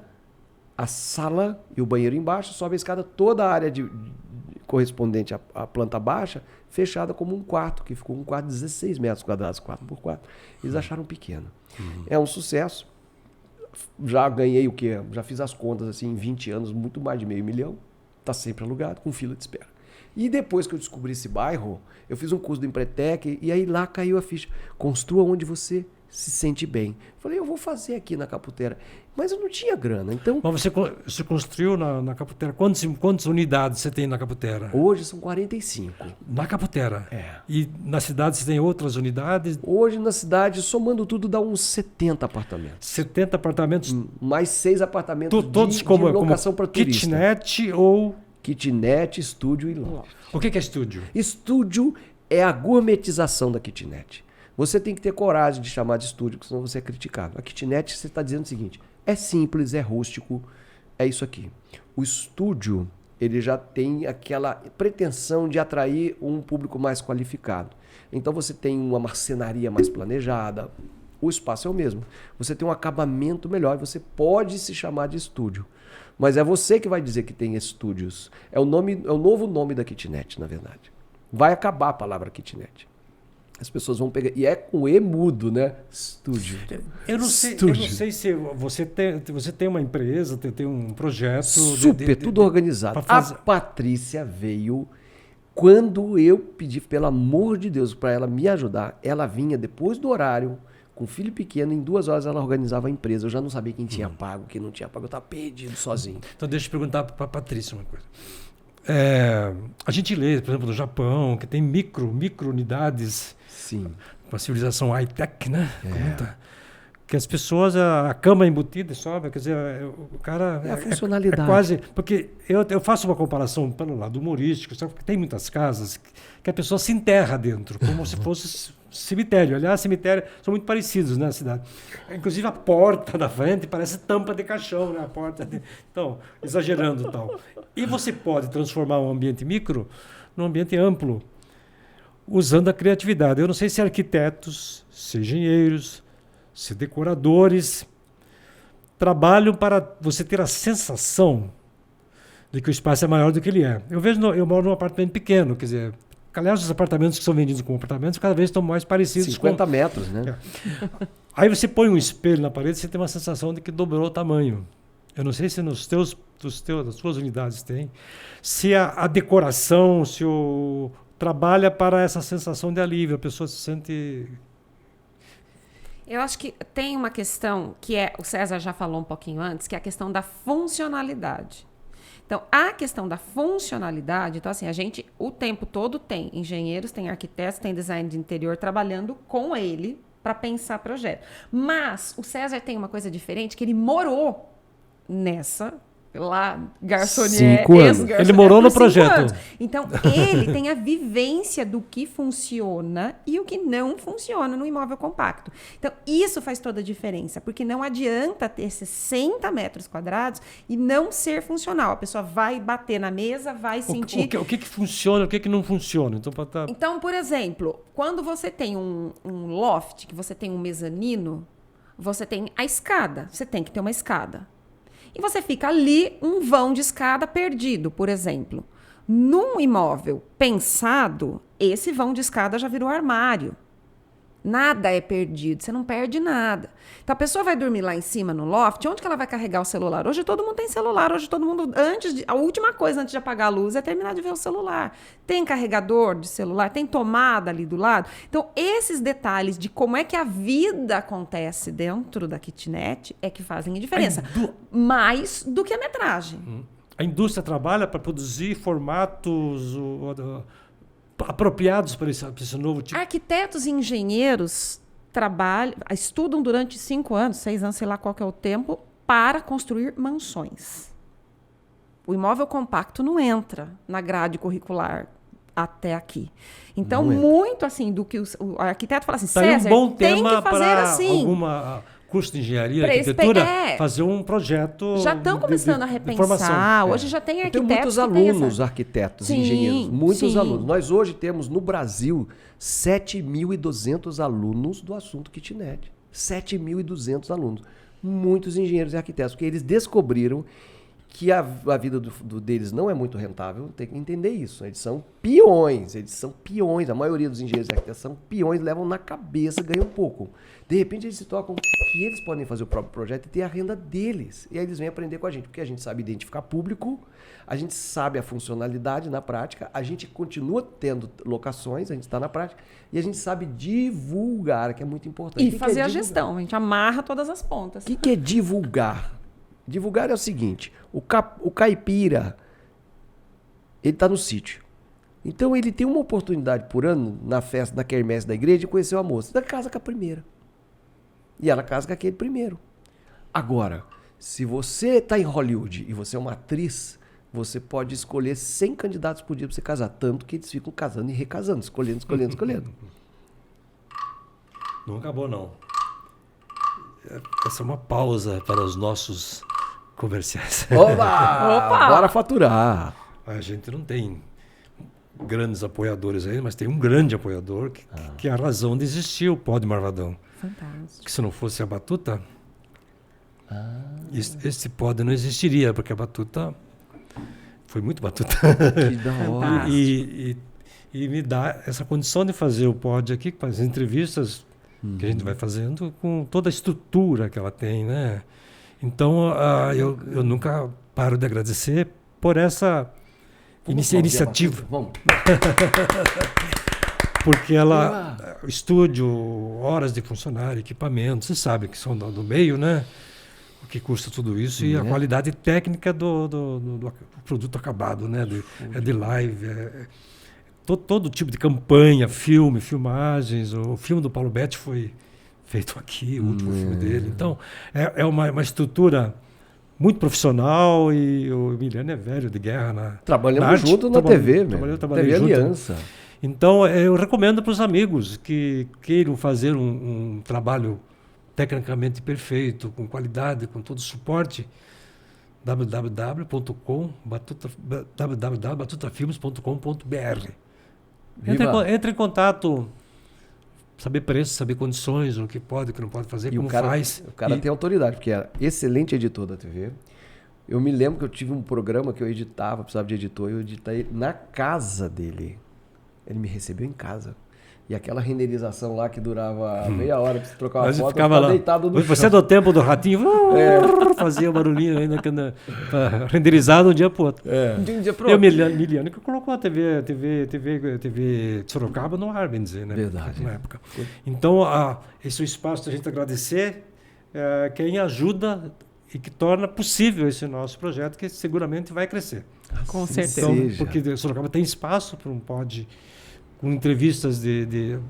a sala e o banheiro embaixo, sobe a escada, toda a área correspondente à planta baixa, fechada como um quarto, que ficou um quarto de 16 metros quadrados, 4x4. Eles acharam pequeno. É um sucesso. Já ganhei o quê? Já fiz as contas assim em 20 anos, muito mais de $500 mil. Está sempre alugado, com fila de espera. E depois que eu descobri esse bairro, eu fiz um curso do Empretec e aí lá caiu a ficha. Construa onde você se sente bem. Falei, eu vou fazer aqui na Caputera. Mas eu não tinha grana, então... Mas você construiu na Caputera. Quantas unidades você tem na Caputera? Hoje são 45. Na Caputera? É. E na cidade você tem outras unidades? Hoje na cidade, somando tudo, dá uns 70 apartamentos. 70 apartamentos, Mais 6 apartamentos todos de como locação para turista. kitnet ou... Kitnet, estúdio e loft. O que é estúdio? Estúdio é a gourmetização da kitnet. Você tem que ter coragem de chamar de estúdio, porque senão você é criticado. A kitnet, você está dizendo o seguinte, é simples, é rústico, é isso aqui. O estúdio, ele já tem aquela pretensão de atrair um público mais qualificado. Então você tem uma marcenaria mais planejada, o espaço é o mesmo. Você tem um acabamento melhor, você pode se chamar de estúdio. Mas é você que vai dizer que tem estúdios. É o novo nome da kitnet, na verdade. Vai acabar a palavra kitnet. As pessoas vão pegar. E é com E mudo, né? Estúdio. Eu não sei se você tem uma empresa, tem um projeto. Super, tudo organizado. pra fazer- A Patrícia veio quando eu pedi, pelo amor de Deus, para ela me ajudar. Ela vinha depois do horário, com filho pequeno, em 2 horas ela organizava a empresa. Eu já não sabia quem tinha pago, quem não tinha pago. Eu estava perdido sozinho. Então deixa eu perguntar para a Patrícia uma coisa. A gente lê, por exemplo, no Japão, que tem micro unidades, Sim. uma civilização high-tech, né? Que as pessoas, a cama é embutida e sobe, quer dizer, o cara... É a funcionalidade. É quase... Porque eu faço uma comparação pelo lado humorístico, sabe? Porque tem muitas casas que a pessoa se enterra dentro, como se fosse cemitério. Aliás, cemitérios são muito parecidos na cidade. Inclusive a porta da frente parece tampa de caixão, né? A porta Então, exagerando e tal. E você pode transformar um ambiente micro num ambiente amplo, usando a criatividade. Eu não sei se arquitetos, se engenheiros, se decoradores trabalham para você ter a sensação de que o espaço é maior do que ele é. Eu moro num apartamento pequeno, quer dizer, aliás, os apartamentos que são vendidos como apartamentos cada vez estão mais parecidos 50 metros, né? Aí você põe um espelho na parede, você tem uma sensação de que dobrou o tamanho. Eu não sei se nas suas unidades tem. Se a decoração, se o trabalha para essa sensação de alívio, a pessoa se sente... Eu acho que tem uma questão que o César já falou um pouquinho antes, que é a questão da funcionalidade. Então, a questão da funcionalidade, então assim, a gente o tempo todo tem engenheiros, tem arquitetos, tem design de interior trabalhando com ele para pensar projeto. Mas o César tem uma coisa diferente, que ele morou nessa... lá, garçonier, 5 anos. Ele morou no por 5 projeto. anos. Então, ele tem a vivência do que funciona e o que não funciona no imóvel compacto. Então, isso faz toda a diferença, porque não adianta ter 60 metros quadrados e não ser funcional. A pessoa vai bater na mesa, vai sentir... O que funciona, o que não funciona. Então, por exemplo, quando você tem um loft, que você tem um mezanino, você tem a escada. Você tem que ter uma escada. E você fica ali, um vão de escada perdido, por exemplo. Num imóvel pensado, esse vão de escada já virou armário. Nada é perdido, você não perde nada. Então a pessoa vai dormir lá em cima no loft, onde que ela vai carregar o celular? Hoje todo mundo tem celular, hoje todo mundo, a última coisa antes de apagar a luz é terminar de ver o celular. Tem carregador de celular, tem tomada ali do lado. Então esses detalhes de como é que a vida acontece dentro da kitnet é que fazem a diferença. Mais do que a metragem. A indústria trabalha para produzir formatos apropriados para esse novo tipo. Arquitetos e engenheiros estudam durante 5 anos, 6 anos, sei lá qual que é o tempo, para construir mansões. O imóvel compacto não entra na grade curricular até aqui. Então, muito assim, do que o arquiteto fala assim, César, um bom tem tema que fazer assim. Alguma curso de engenharia, arquitetura, fazer um projeto. Já estão começando a repensar. Hoje já tem arquitetos. Tem muitos alunos, arquitetos e engenheiros. Muitos alunos. Nós hoje temos no Brasil 7.200 alunos do assunto kitnet. 7.200 alunos. Muitos engenheiros e arquitetos, porque eles descobriram que a vida deles não é muito rentável, tem que entender isso. Eles são peões, a maioria dos engenheiros e arquitetos são peões, levam na cabeça, ganham pouco. De repente eles se tocam que eles podem fazer o próprio projeto e ter a renda deles. E aí eles vêm aprender com a gente, porque a gente sabe identificar público, a gente sabe a funcionalidade na prática, a gente continua tendo locações, a gente está na prática, e a gente sabe divulgar, que é muito importante. E fazer a gestão, a gente amarra todas as pontas. O que é divulgar? Divulgar é o seguinte, o caipira, ele está no sítio. Então ele tem uma oportunidade por ano, na festa, na quermesse da igreja, de conhecer uma moça. Da casa com a primeira. E ela casa com aquele primeiro. Agora, se você está em Hollywood e você é uma atriz, você pode escolher 100 candidatos por dia para você casar. Tanto que eles ficam casando e recasando, escolhendo. Não acabou, não. Essa é uma pausa para os nossos comerciais. Opa! Bora faturar. A gente não tem grandes apoiadores aí, mas tem um grande apoiador que é a razão de existir o Pod Marvadão. Fantástico. Que se não fosse a Batuta, esse pod não existiria, porque a Batuta foi muito Batuta. Que da hora. E me dá essa condição de fazer o pod aqui, com as entrevistas que a gente vai fazendo, com toda a estrutura que ela tem, né? Então, eu nunca paro de agradecer por essa iniciativa. Vamos. Porque estúdio, horas de funcionário, equipamento, você sabe que são do meio, né? O que custa tudo isso e a qualidade técnica do produto acabado, né? De live, todo tipo de campanha, filmagens. O filme do Paulo Betti foi feito aqui, o último filme dele. Então, é uma estrutura muito profissional e o Emiliano é velho de guerra. Trabalhamos junto na TV, velho. Trabalhei TV junto. Aliança. Então, eu recomendo para os amigos que queiram fazer um trabalho tecnicamente perfeito, com qualidade, com todo o suporte, www.batutafilmes.com.br. Entre em contato, saber preço, saber condições, o que pode, o que não pode fazer, E como o cara, faz. o cara tem autoridade, porque era excelente editor da TV. Eu me lembro que eu tive um programa que eu editava, precisava de editor, eu editei na casa dele. Ele me recebeu em casa. E aquela renderização lá que durava meia hora pra você trocar uma Mas foto, ficava eu lá. deitado no Você chão. é do tempo do ratinho, fazia barulhinho ainda, renderizado um dia pro outro. De um dia pro E o outro. Miliano que colocou a TV de Sorocaba no ar, bem dizer, né? Verdade. Na época. Então, esse é o espaço da gente agradecer quem ajuda e que torna possível esse nosso projeto, que seguramente vai crescer. Com Assim certeza. Então, seja. porque Sorocaba tem espaço para um pod com entrevistas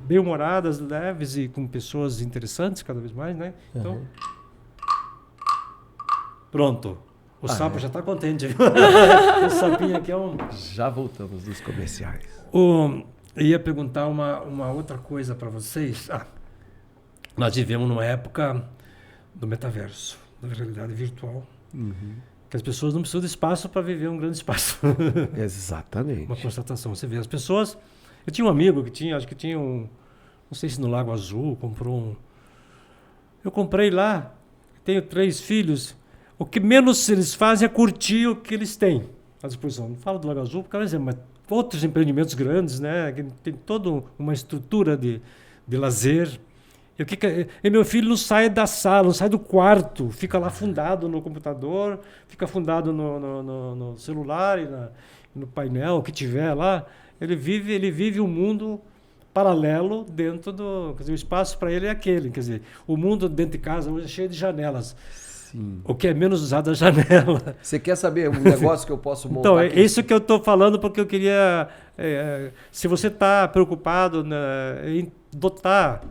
bem-humoradas, leves e com pessoas interessantes cada vez mais, né? Então, pronto. O sapo já está contente, viu? O sapinho aqui é um... Já voltamos dos comerciais. Eu ia perguntar uma outra coisa para vocês. Nós vivemos numa época do metaverso, da realidade virtual, que as pessoas não precisam de espaço para viver um grande espaço. Exatamente. Uma constatação. Você vê as pessoas... Eu tinha um amigo que tinha, acho que tinha não sei se no Lago Azul, comprou um... Eu comprei lá, tenho 3 filhos. O que menos eles fazem é curtir o que eles têm à disposição. Não falo do Lago Azul, porque, mas outros empreendimentos grandes, né? Que tem toda uma estrutura de lazer. E meu filho não sai da sala, não sai do quarto, fica lá afundado no computador, fica afundado no celular e no painel, o que tiver lá. Ele vive um mundo paralelo dentro do... Quer dizer, o espaço para ele é aquele. Quer dizer, o mundo dentro de casa hoje é cheio de janelas. Sim. O que é menos usado é a janela. Você quer saber um negócio que eu posso montar Então, é aqui? isso que eu estou falando, porque eu queria... se você está preocupado em dotar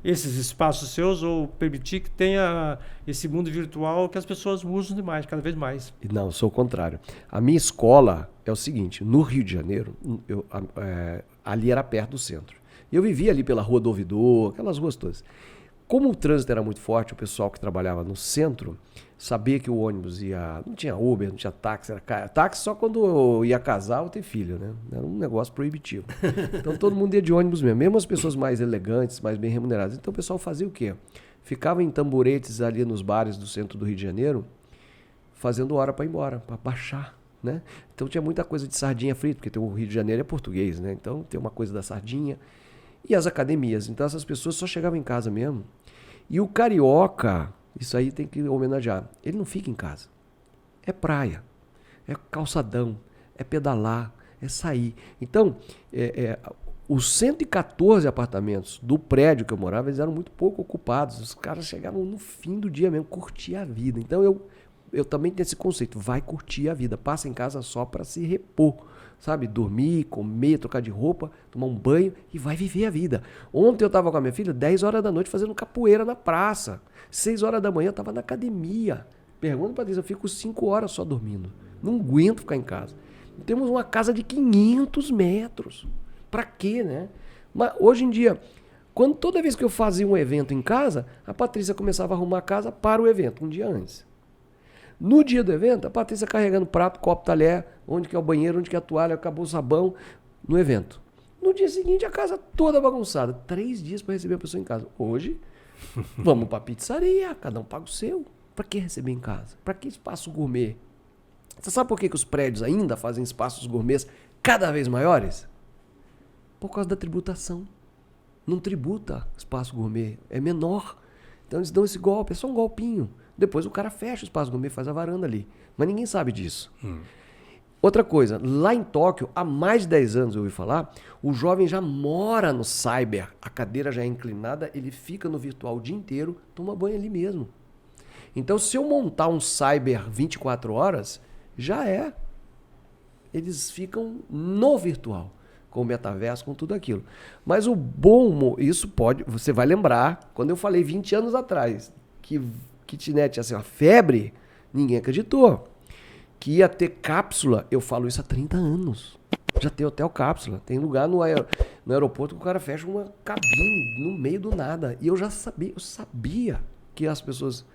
esses espaços seus ou permitir que tenha esse mundo virtual que as pessoas usam demais, cada vez mais. Não, eu sou o contrário. A minha escola é o seguinte, no Rio de Janeiro, ali era perto do centro. Eu vivia ali pela Rua do Ouvidor, aquelas ruas todas. Como o trânsito era muito forte, o pessoal que trabalhava no centro sabia que o ônibus ia... Não tinha Uber, não tinha táxi. Táxi só quando eu ia casar ou ter filho, né? Era um negócio proibitivo. Então todo mundo ia de ônibus mesmo. Mesmo as pessoas mais elegantes, mais bem remuneradas. Então o pessoal fazia o quê? Ficava em tamboretes ali nos bares do centro do Rio de Janeiro, fazendo hora para ir embora, para baixar, né? Então tinha muita coisa de sardinha frita, porque o Rio de Janeiro é português, né? Então tem uma coisa da sardinha. E as academias. Então essas pessoas só chegavam em casa mesmo. E o carioca, isso aí tem que homenagear, ele não fica em casa. É praia, é calçadão, é pedalar, é sair. Então, os 114 apartamentos do prédio que eu morava, eles eram muito pouco ocupados. Os caras chegavam no fim do dia mesmo, curtir a vida. Então eu também tenho esse conceito, vai curtir a vida. Passa em casa só para se repor. Sabe, dormir, comer, trocar de roupa, tomar um banho e vai viver a vida. Ontem eu estava com a minha filha 10 horas da noite fazendo capoeira na praça. 6 horas da manhã eu estava na academia. Pergunta para Deus, eu fico 5 horas só dormindo. Não aguento ficar em casa. Temos uma casa de 500 metros. Para quê, né? Mas hoje em dia, toda vez que eu fazia um evento em casa, a Patrícia começava a arrumar a casa para o evento, um dia antes. No dia do evento, a Patrícia carregando prato, copo, talher, onde que é o banheiro, onde que é a toalha, acabou o sabão, no evento. No dia seguinte, a casa toda bagunçada. 3 dias para receber a pessoa em casa. Hoje, vamos para a pizzaria, cada um paga o seu. Para que receber em casa? Para que espaço gourmet? Você sabe por que os prédios ainda fazem espaços gourmets cada vez maiores? Por causa da tributação. Não tributa espaço gourmet, é menor. Então eles dão esse golpe, é só um golpinho. Depois o cara fecha o espaço gourmet, faz a varanda ali. Mas ninguém sabe disso. Outra coisa, lá em Tóquio, há mais de 10 anos eu ouvi falar, o jovem já mora no cyber, a cadeira já é inclinada, ele fica no virtual o dia inteiro, toma banho ali mesmo. Então se eu montar um cyber 24 horas, já é. Eles ficam no virtual, com o metaverso, com tudo aquilo. Mas o bom, isso pode, você vai lembrar, quando eu falei 20 anos atrás, que kitnet ia ser uma febre, ninguém acreditou. Que ia ter cápsula, eu falo isso há 30 anos. pode ter hotel cápsula. Tem lugar no aeroporto que o cara fecha uma cabine no meio do nada. E eu sabia que as pessoas...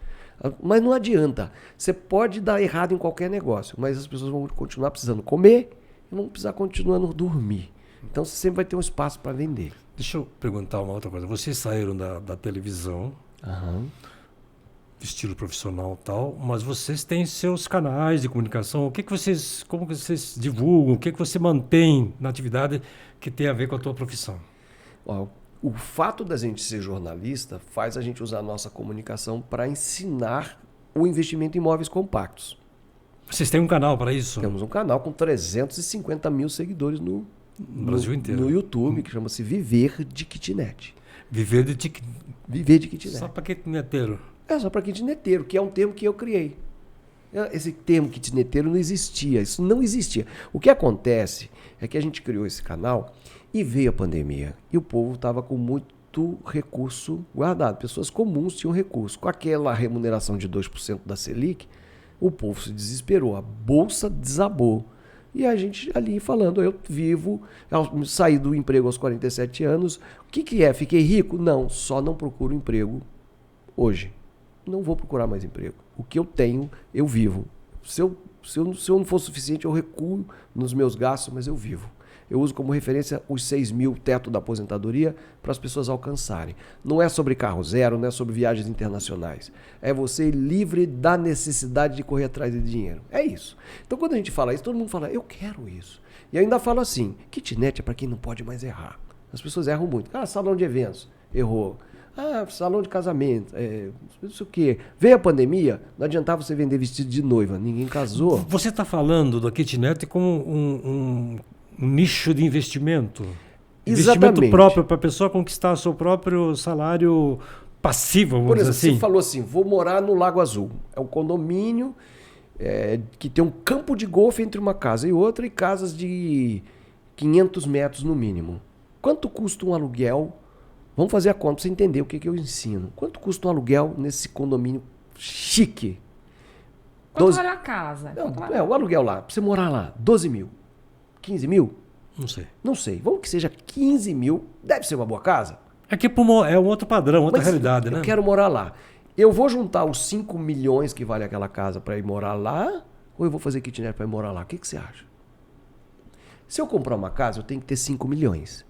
Mas não adianta. Você pode dar errado em qualquer negócio, mas as pessoas vão continuar precisando comer e vão precisar continuar dormir. Então você sempre vai ter um espaço para vender. Deixa eu perguntar uma outra coisa. Vocês saíram da televisão, estilo profissional e tal, mas vocês têm seus canais de comunicação. Como que vocês divulgam? O que você mantém na atividade que tem a ver com a tua profissão? Ó, o fato da gente ser jornalista faz a gente usar a nossa comunicação para ensinar o investimento em imóveis compactos. Vocês têm um canal para isso? Temos um canal com 350 mil seguidores no Brasil inteiro. No YouTube, que chama-se Viver de Kitnet. Viver de Kitnet. Só para kitneteiro. Só para kitneteiro, que é um termo que eu criei. Esse termo kitneteiro não existia, isso não existia. O que acontece é que a gente criou esse canal e veio a pandemia. E o povo estava com muito recurso guardado. Pessoas comuns tinham recurso. Com aquela remuneração de 2% da Selic, o povo se desesperou. A bolsa desabou. E a gente ali falando, eu saí do emprego aos 47 anos. O que é? Fiquei rico? Não, só não procuro emprego hoje. Não vou procurar mais emprego. O que eu tenho, eu vivo. Se eu não for suficiente, eu recuo nos meus gastos, mas eu vivo. Eu uso como referência os 6 mil teto da aposentadoria para as pessoas alcançarem. Não é sobre carro zero, não é sobre viagens internacionais. É você ir livre da necessidade de correr atrás de dinheiro. É isso. Então quando a gente fala isso, todo mundo fala, eu quero isso. E ainda falo assim, kitnet é para quem não pode mais errar. As pessoas erram muito. Salão de eventos, errou. Salão de casamento, não sei o quê. Veio a pandemia, não adiantava você vender vestido de noiva, ninguém casou. Você está falando da kitnet como um nicho de investimento. Exatamente. Investimento próprio para a pessoa conquistar seu próprio salário passivo, vamos dizer assim. Você falou assim, vou morar no Lago Azul. É um condomínio que tem um campo de golfe entre uma casa e outra e casas de 500 metros no mínimo. Quanto custa um aluguel? Vamos fazer a conta para você entender o que eu ensino. Quanto custa um aluguel nesse condomínio chique? Quanto vale a casa? O aluguel lá, para você morar lá, 12 mil. 15 mil? Não sei. Não sei. Vamos que seja 15 mil. Deve ser uma boa casa. É que é um outro padrão, outra realidade, né? Eu quero morar lá. Eu vou juntar os 5 milhões que vale aquela casa para ir morar lá? Ou eu vou fazer kitnet para ir morar lá? O que você acha? Se eu comprar uma casa, eu tenho que ter 5 milhões.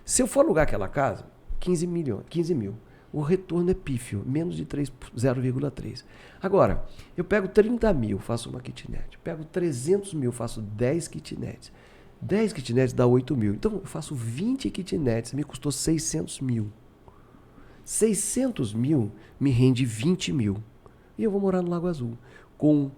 Se eu for alugar aquela casa, 15 mil. O retorno é pífio, menos de 0,3. Agora, eu pego 30 mil, faço uma kitnet. Pego 300 mil, faço 10 kitnets. 10 kitnets dá 8 mil. Então, eu faço 20 kitnets, me custou 600 mil. 600 mil me rende 20 mil. E eu vou morar no Lago Azul. Com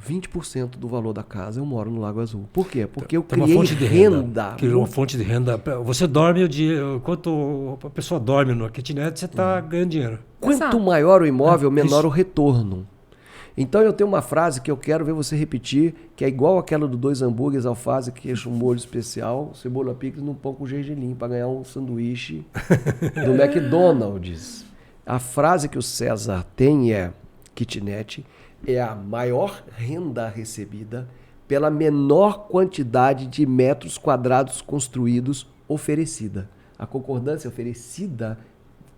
20% do valor da casa, eu moro no Lago Azul. Por quê? Porque eu criei renda. Uma fonte de renda. Você dorme o dia... Enquanto a pessoa dorme no kitnet, você está ganhando dinheiro. Quanto maior o imóvel, menor o retorno. Então eu tenho uma frase que eu quero ver você repetir, que é igual aquela do 2 hambúrgueres, alface, queijo, molho especial, cebola picles num pão com gergelim, para ganhar um sanduíche do McDonald's. A frase que o César tem é: kitnet é a maior renda recebida pela menor quantidade de metros quadrados construídos oferecida. A concordância oferecida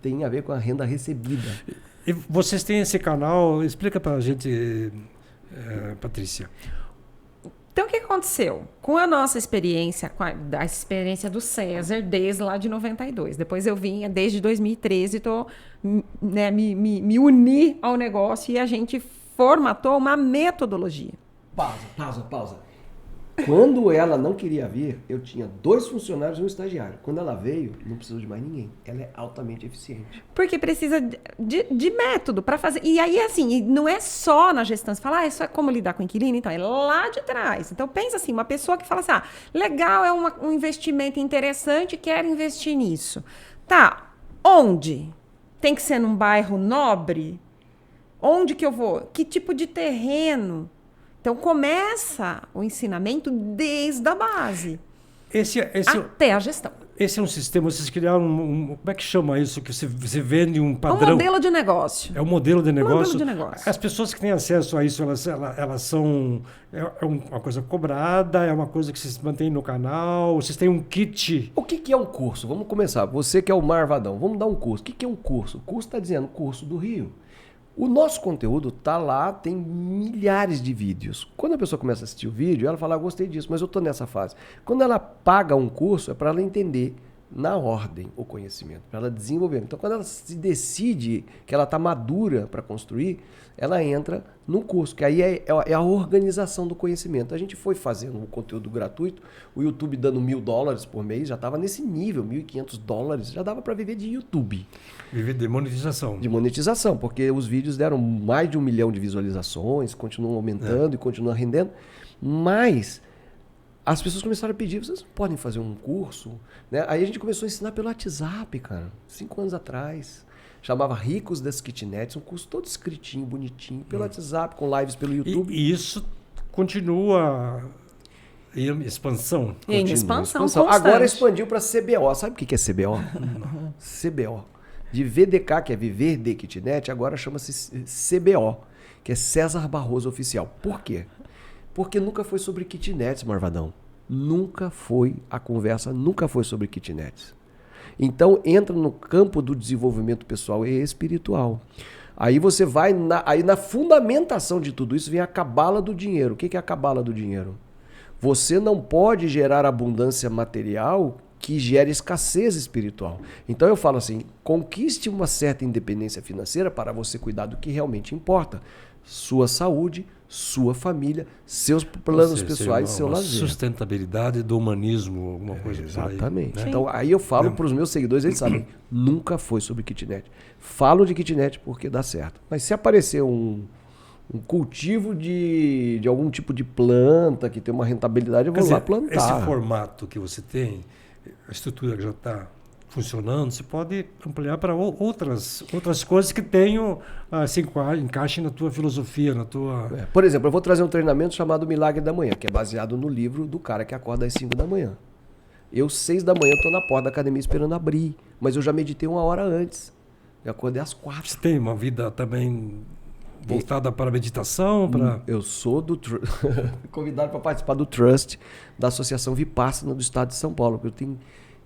tem a ver com a renda recebida. E vocês têm esse canal, explica pra gente, Patrícia. Então, o que aconteceu? Com a nossa experiência, a experiência do César, desde lá de 92. Depois eu vinha, desde 2013, me uni ao negócio e a gente formatou uma metodologia. Pausa. Quando ela não queria vir, eu tinha 2 funcionários e um estagiário. Quando ela veio, não precisou de mais ninguém. Ela é altamente eficiente. Porque precisa de método para fazer. E aí, assim, não é só na gestão. Você fala, isso é como lidar com inquilino? Então, é lá de trás. Então, pensa assim, uma pessoa que fala assim, legal, é um investimento interessante, quero investir nisso. Tá, onde? Tem que ser num bairro nobre? Onde que eu vou? Que tipo de terreno? Então, começa o ensinamento desde a base até a gestão. esse é um sistema, vocês criaram como é que chama isso? Que você vende um É um padrão. modelo de negócio. É um modelo de negócio. Modelo de negócio. As pessoas que têm acesso a isso, elas são. É uma coisa cobrada, é uma coisa que vocês mantêm no canal, vocês têm um kit. O que é um curso? Vamos começar. Você que é o Marvadão, vamos dar um curso. O que é um curso? O curso está dizendo curso do Rio. O nosso conteúdo tá lá, tem milhares de vídeos. Quando a pessoa começa a assistir o vídeo, ela fala, gostei disso, mas eu estou nessa fase. Quando ela paga um curso, é para ela entender na ordem o conhecimento, para ela desenvolver. Então, quando ela se decide que ela está madura para construir, ela entra no curso, que aí é a organização do conhecimento. A gente foi fazendo um conteúdo gratuito, o YouTube dando $1.000 por mês, já estava nesse nível, $1.500, já dava para viver de YouTube. Viver de monetização. De monetização, porque os vídeos deram mais de 1 milhão de visualizações, continuam aumentando e continuam rendendo, mas as pessoas começaram a pedir, vocês podem fazer um curso? Né? Aí a gente começou a ensinar pelo WhatsApp, cara, 5 anos atrás. Chamava Ricos das Kitnets, um curso todo escritinho, bonitinho, pelo WhatsApp, com lives pelo YouTube. E isso continua em expansão. Em expansão constante. Agora expandiu para CBO. Sabe o que é CBO? CBO. De VDK, que é Viver de Kitnet, agora chama-se CBO, que é César Barroso Oficial. Por quê? Porque nunca foi sobre kitnets, Marvadão. Nunca foi, a conversa nunca foi sobre kitnets. Então entra no campo do desenvolvimento pessoal e espiritual. Aí você vai, na fundamentação de tudo isso vem a cabala do dinheiro. O que é a cabala do dinheiro? Você não pode gerar abundância material que gere escassez espiritual. Então eu falo assim, conquiste uma certa independência financeira para você cuidar do que realmente importa. Sua saúde, sua família, seus planos pessoais, seu lazer. Sustentabilidade do humanismo, alguma coisa por aí. Exatamente. Né? Então aí eu falo para os meus seguidores, eles sabem, nunca foi sobre kitnet. Falo de kitnet porque dá certo. Mas se aparecer um cultivo de algum tipo de planta que tem uma rentabilidade, eu vou lá plantar. Esse formato que você tem, a estrutura que já está funcionando, você pode ampliar para outras coisas que tenham, assim, encaixem na tua filosofia, na tua... Por exemplo, eu vou trazer um treinamento chamado Milagre da Manhã, que é baseado no livro do cara que acorda às 5 da manhã. Eu, 6 da manhã, estou na porta da academia esperando abrir, mas eu já meditei 1 hora antes. Eu acordei às 4. Você tem uma vida também voltada para a meditação? Eu sou convidado para participar do Trust da Associação Vipassana do Estado de São Paulo, que eu tenho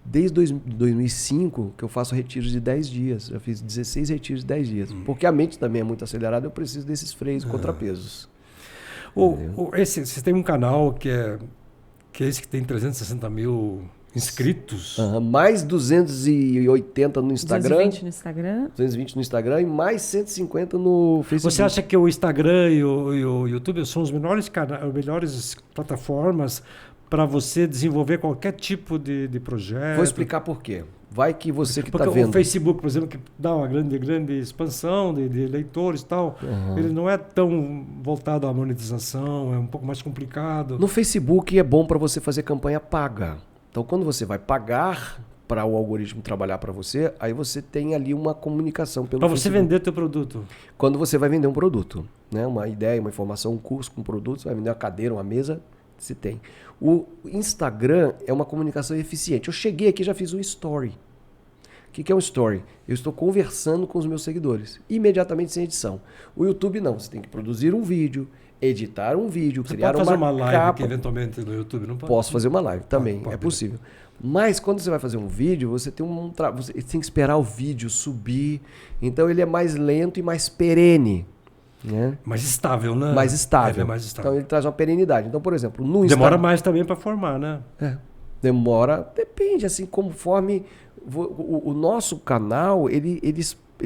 desde 2005 que eu faço retiros de 10 dias. Já fiz 16 retiros de 10 dias. Porque a mente também é muito acelerada, eu preciso desses freios contrapesos. Você tem um canal que é esse que tem 360 mil inscritos. Mais 280 no Instagram. 220 no Instagram. 220 no Instagram e mais 150 no Facebook. Você acha que o Instagram e o YouTube são os melhores plataformas para você desenvolver qualquer tipo de projeto? Vou explicar por quê. Vai que você que está Porque vendo... o Facebook, por exemplo, que dá uma grande expansão de leitores e tal, ele não é tão voltado à monetização, é um pouco mais complicado. No Facebook é bom para você fazer campanha paga. Então, quando você vai pagar para o algoritmo trabalhar para você, aí você tem ali uma comunicação pelo Facebook. Para você vender teu produto. Quando você vai vender um produto, né? Uma ideia, uma informação, um curso com produto, você vai vender uma cadeira, uma mesa, se tem. O Instagram é uma comunicação eficiente. Eu cheguei aqui e já fiz um story. O que é um story? Eu estou conversando com os meus seguidores, imediatamente sem edição. O YouTube não, você tem que produzir um vídeo, editar um vídeo, você criar pode fazer uma live capa. Aqui, eventualmente no YouTube, não pode? Posso fazer uma live também, pode. É possível. Mas quando você vai fazer um vídeo, você tem você tem que esperar o vídeo subir, então ele é mais lento e mais perene. Né? Mais estável, né? Mais estável. É mais estável. Então ele traz uma perenidade. Então, por exemplo, no Demora Instagram... mais também para formar, né? Demora, depende, assim, conforme... O nosso canal, ele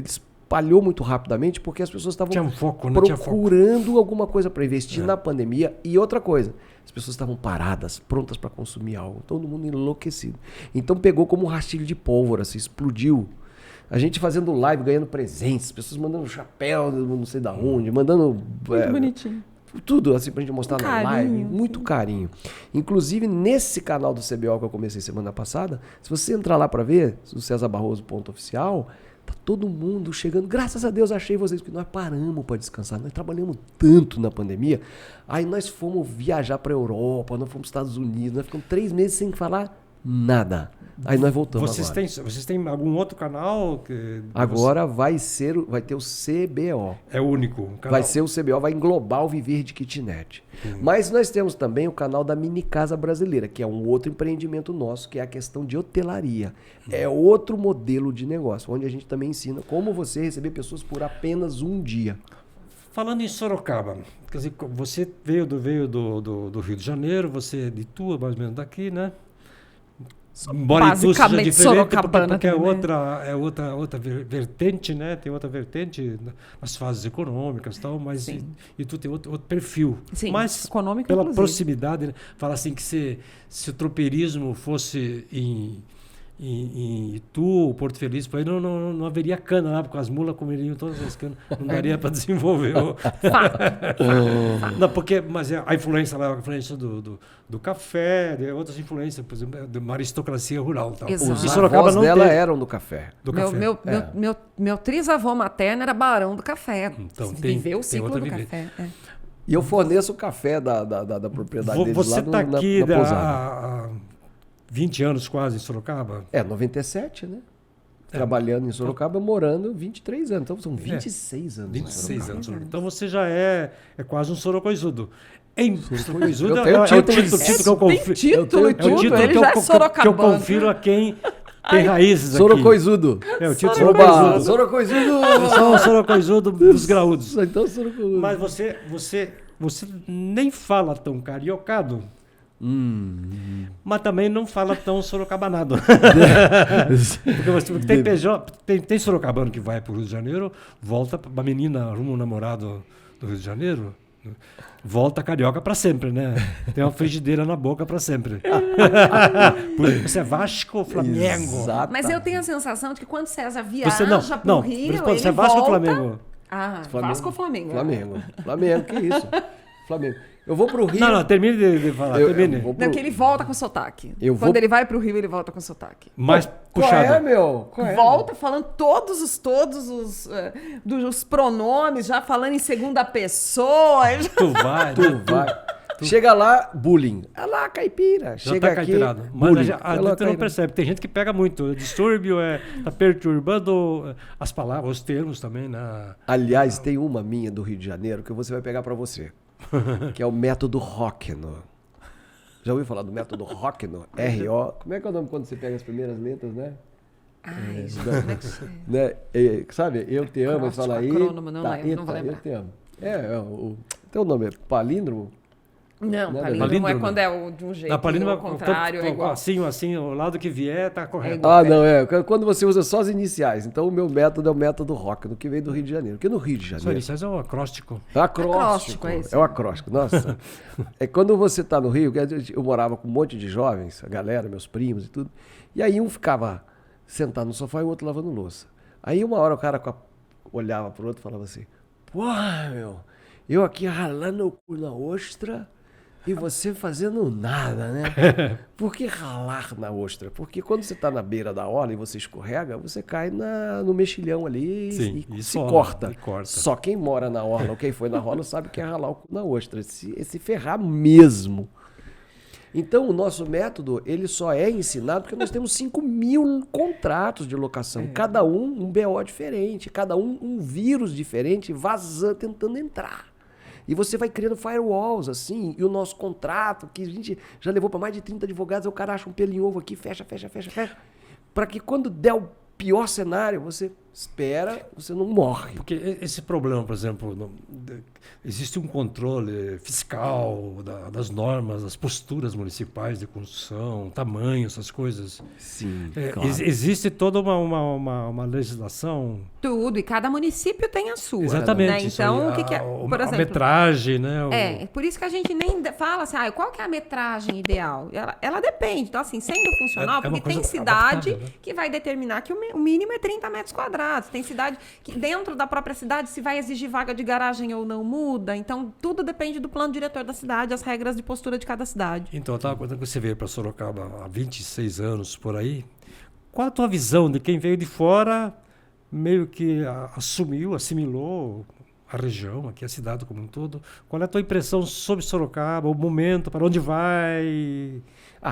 espalhou muito rapidamente porque as pessoas estavam procurando alguma coisa para investir na pandemia. E outra coisa, as pessoas estavam paradas, prontas para consumir algo. Todo mundo enlouquecido. Então pegou como um rastilho de pólvora, assim, explodiu. A gente fazendo live, ganhando presentes, pessoas mandando chapéu, não sei da onde, mandando... Muito bonitinho. Tudo assim pra gente mostrar na carinho, live. Muito carinho. Inclusive, nesse canal do CBO que eu comecei semana passada, se você entrar lá para ver, o César Barroso.oficial, tá todo mundo chegando. Graças a Deus achei vocês, porque nós paramos para descansar. Nós trabalhamos tanto na pandemia. Aí nós fomos viajar para Europa, nós fomos para os Estados Unidos, nós ficamos 3 meses sem falar Nada. Aí nós voltamos agora. Vocês têm algum outro canal? Agora vai ter o CBO. É o único canal. Vai ser o CBO, vai englobar o Viver de Kitnet. Mas nós temos também o canal da Mini Casa Brasileira, que é um outro empreendimento nosso, que é a questão de hotelaria. É outro modelo de negócio, onde a gente também ensina como você receber pessoas por apenas um dia. Falando em Sorocaba, quer dizer, você veio do Rio de Janeiro, você é de Itua, mais ou menos daqui, né? Embora Itu seja Basicamente diferente, sorocabana porque é também, outra vertente, né? Tem outra vertente nas fases econômicas e tal, mas Itu tem outro perfil. Sim, mas econômico, pela inclusive. proximidade, né? Fala assim que se o tropeirismo fosse em Itu, Porto Feliz, por aí não haveria cana lá, porque as mulas comeriam todas as canas, não daria para desenvolver. Não, mas a influência lá, a influência do café, de outras influências, por exemplo, de uma aristocracia rural. Tal. Exato. Os E Sorocaba avós não dela tem. eram do café. Do café. Meu trisavô materno era barão do café. Então, Viveu o tem ciclo outra do vivência. café. É. E eu forneço o café da propriedade deles Você lá está aqui na pousada. há 20 anos quase em Sorocaba? 97, né? Trabalhando em Sorocaba, morando 23 anos. Então são 26 anos. 26 anos. Então você já é quase um sorocoizudo. Em Sorocoizudo Eu tenho é o título título que eu Tem confiro. título e É o tudo, título ele que já é eu sorocabano. confiro a quem tem raízes aqui. Sorocoizudo. É o título Oba, Sorocoizudo. Sorocoizudo. Eu sou um sorocoizudo dos graúdos. Então Sorocoizudo. Mas você nem fala tão cariocado, mas também não fala tão sorocabanado. Porque tem sorocabano que vai para o Rio de Janeiro, volta, uma menina arruma um namorado do Rio de Janeiro, volta carioca para sempre, né? Tem uma frigideira na boca para sempre. Você é Vasco ou Flamengo? Exato. Mas eu tenho a sensação de que quando César Você viaja pro Rio, responde, ele você é Vasco ou volta... Flamengo? Ah, Vasco ou Flamengo? Flamengo, que isso? Flamengo. Eu vou pro Rio. Não, termine de falar. Termine. vou pro... Não, que ele volta com sotaque. Eu Quando vou- ele vai pro Rio, ele volta com sotaque. Mais Qual puxado. é, meu? Qual é? Volta falando todos os pronomes, já falando em segunda pessoa. Tu vai. Tu vai. Chega lá, bullying. É lá, caipira. Já Chega tá aqui, caipirado. Mas bullying. a É lá, gente não caipira. percebe. Tem gente que pega muito. Distúrbio, tá perturbando as palavras, os termos também. Né? Aliás, tem uma minha do Rio de Janeiro que você vai pegar pra você. Que é o método Rockno. Já ouviu falar do método Rockno? R-O. Como é que é o nome quando você pega as primeiras letras, né? Ai, gente, como é que você... Né? Sabe, eu te amo, e fala aí. Acrônomo, não lembro, não vou lembrar. Eu te amo. Teu nome é palíndromo? Não, Né, palíndromo é palíndromo? quando é de um jeito, Na palíndromo, ao contrário, é igual. assim, o lado que vier tá correto. Ah, não, quando você usa só as iniciais. Então o meu método é o método Rockno, que veio do Rio de Janeiro. Porque no Rio de Só Janeiro... isso é um acróstico. É o acróstico. É esse. É o acróstico. Nossa. É quando você tá no Rio, eu morava com um monte de jovens, a galera, meus primos e tudo. E aí um ficava sentado no sofá e o outro lavando louça. Aí uma hora o cara olhava pro outro e falava assim: porra, meu, eu aqui ralando o cu na ostra e você fazendo nada, né? Por que ralar na ostra? Porque quando você tá na beira da orla e você escorrega, você cai no mexilhão ali Sim, e e se sola, corta. e corta. Só quem mora na orla ou quem foi na orla sabe que é ralar o cu na ostra, esse ferrar mesmo. Então, o nosso método, ele só é ensinado porque nós temos 5.000 contratos de locação. Cada um BO diferente, cada um vírus diferente vazando, tentando entrar. E você vai criando firewalls, assim, e o nosso contrato, que a gente já levou para mais de 30 advogados, o cara acha um pelo em ovo aqui, fecha, para que quando der o pior cenário, você espera, você não morre. Porque esse problema, por exemplo, existe um controle fiscal das normas, das posturas municipais de construção, tamanho, essas coisas. Sim, Existe toda uma legislação. Tudo, e cada município tem a sua. Exatamente. Né? Isso Então, aí, o que é, por a exemplo... metragem, né? É, por isso que a gente nem fala assim, qual que é a metragem ideal? Ela depende. Então, assim, sendo funcional, É uma porque tem coisa cidade adaptável, né? que vai determinar que o mínimo é 30 metros quadrados. Tem cidade que dentro da própria cidade, se vai exigir vaga de garagem ou não, muda. Então, tudo depende do plano diretor da cidade, as regras de postura de cada cidade. Então, quando você veio para Sorocaba há 26 anos por aí, qual a tua visão de quem veio de fora, meio que assimilou a região, aqui a cidade como um todo. Qual é a tua impressão sobre Sorocaba, o momento, para onde vai?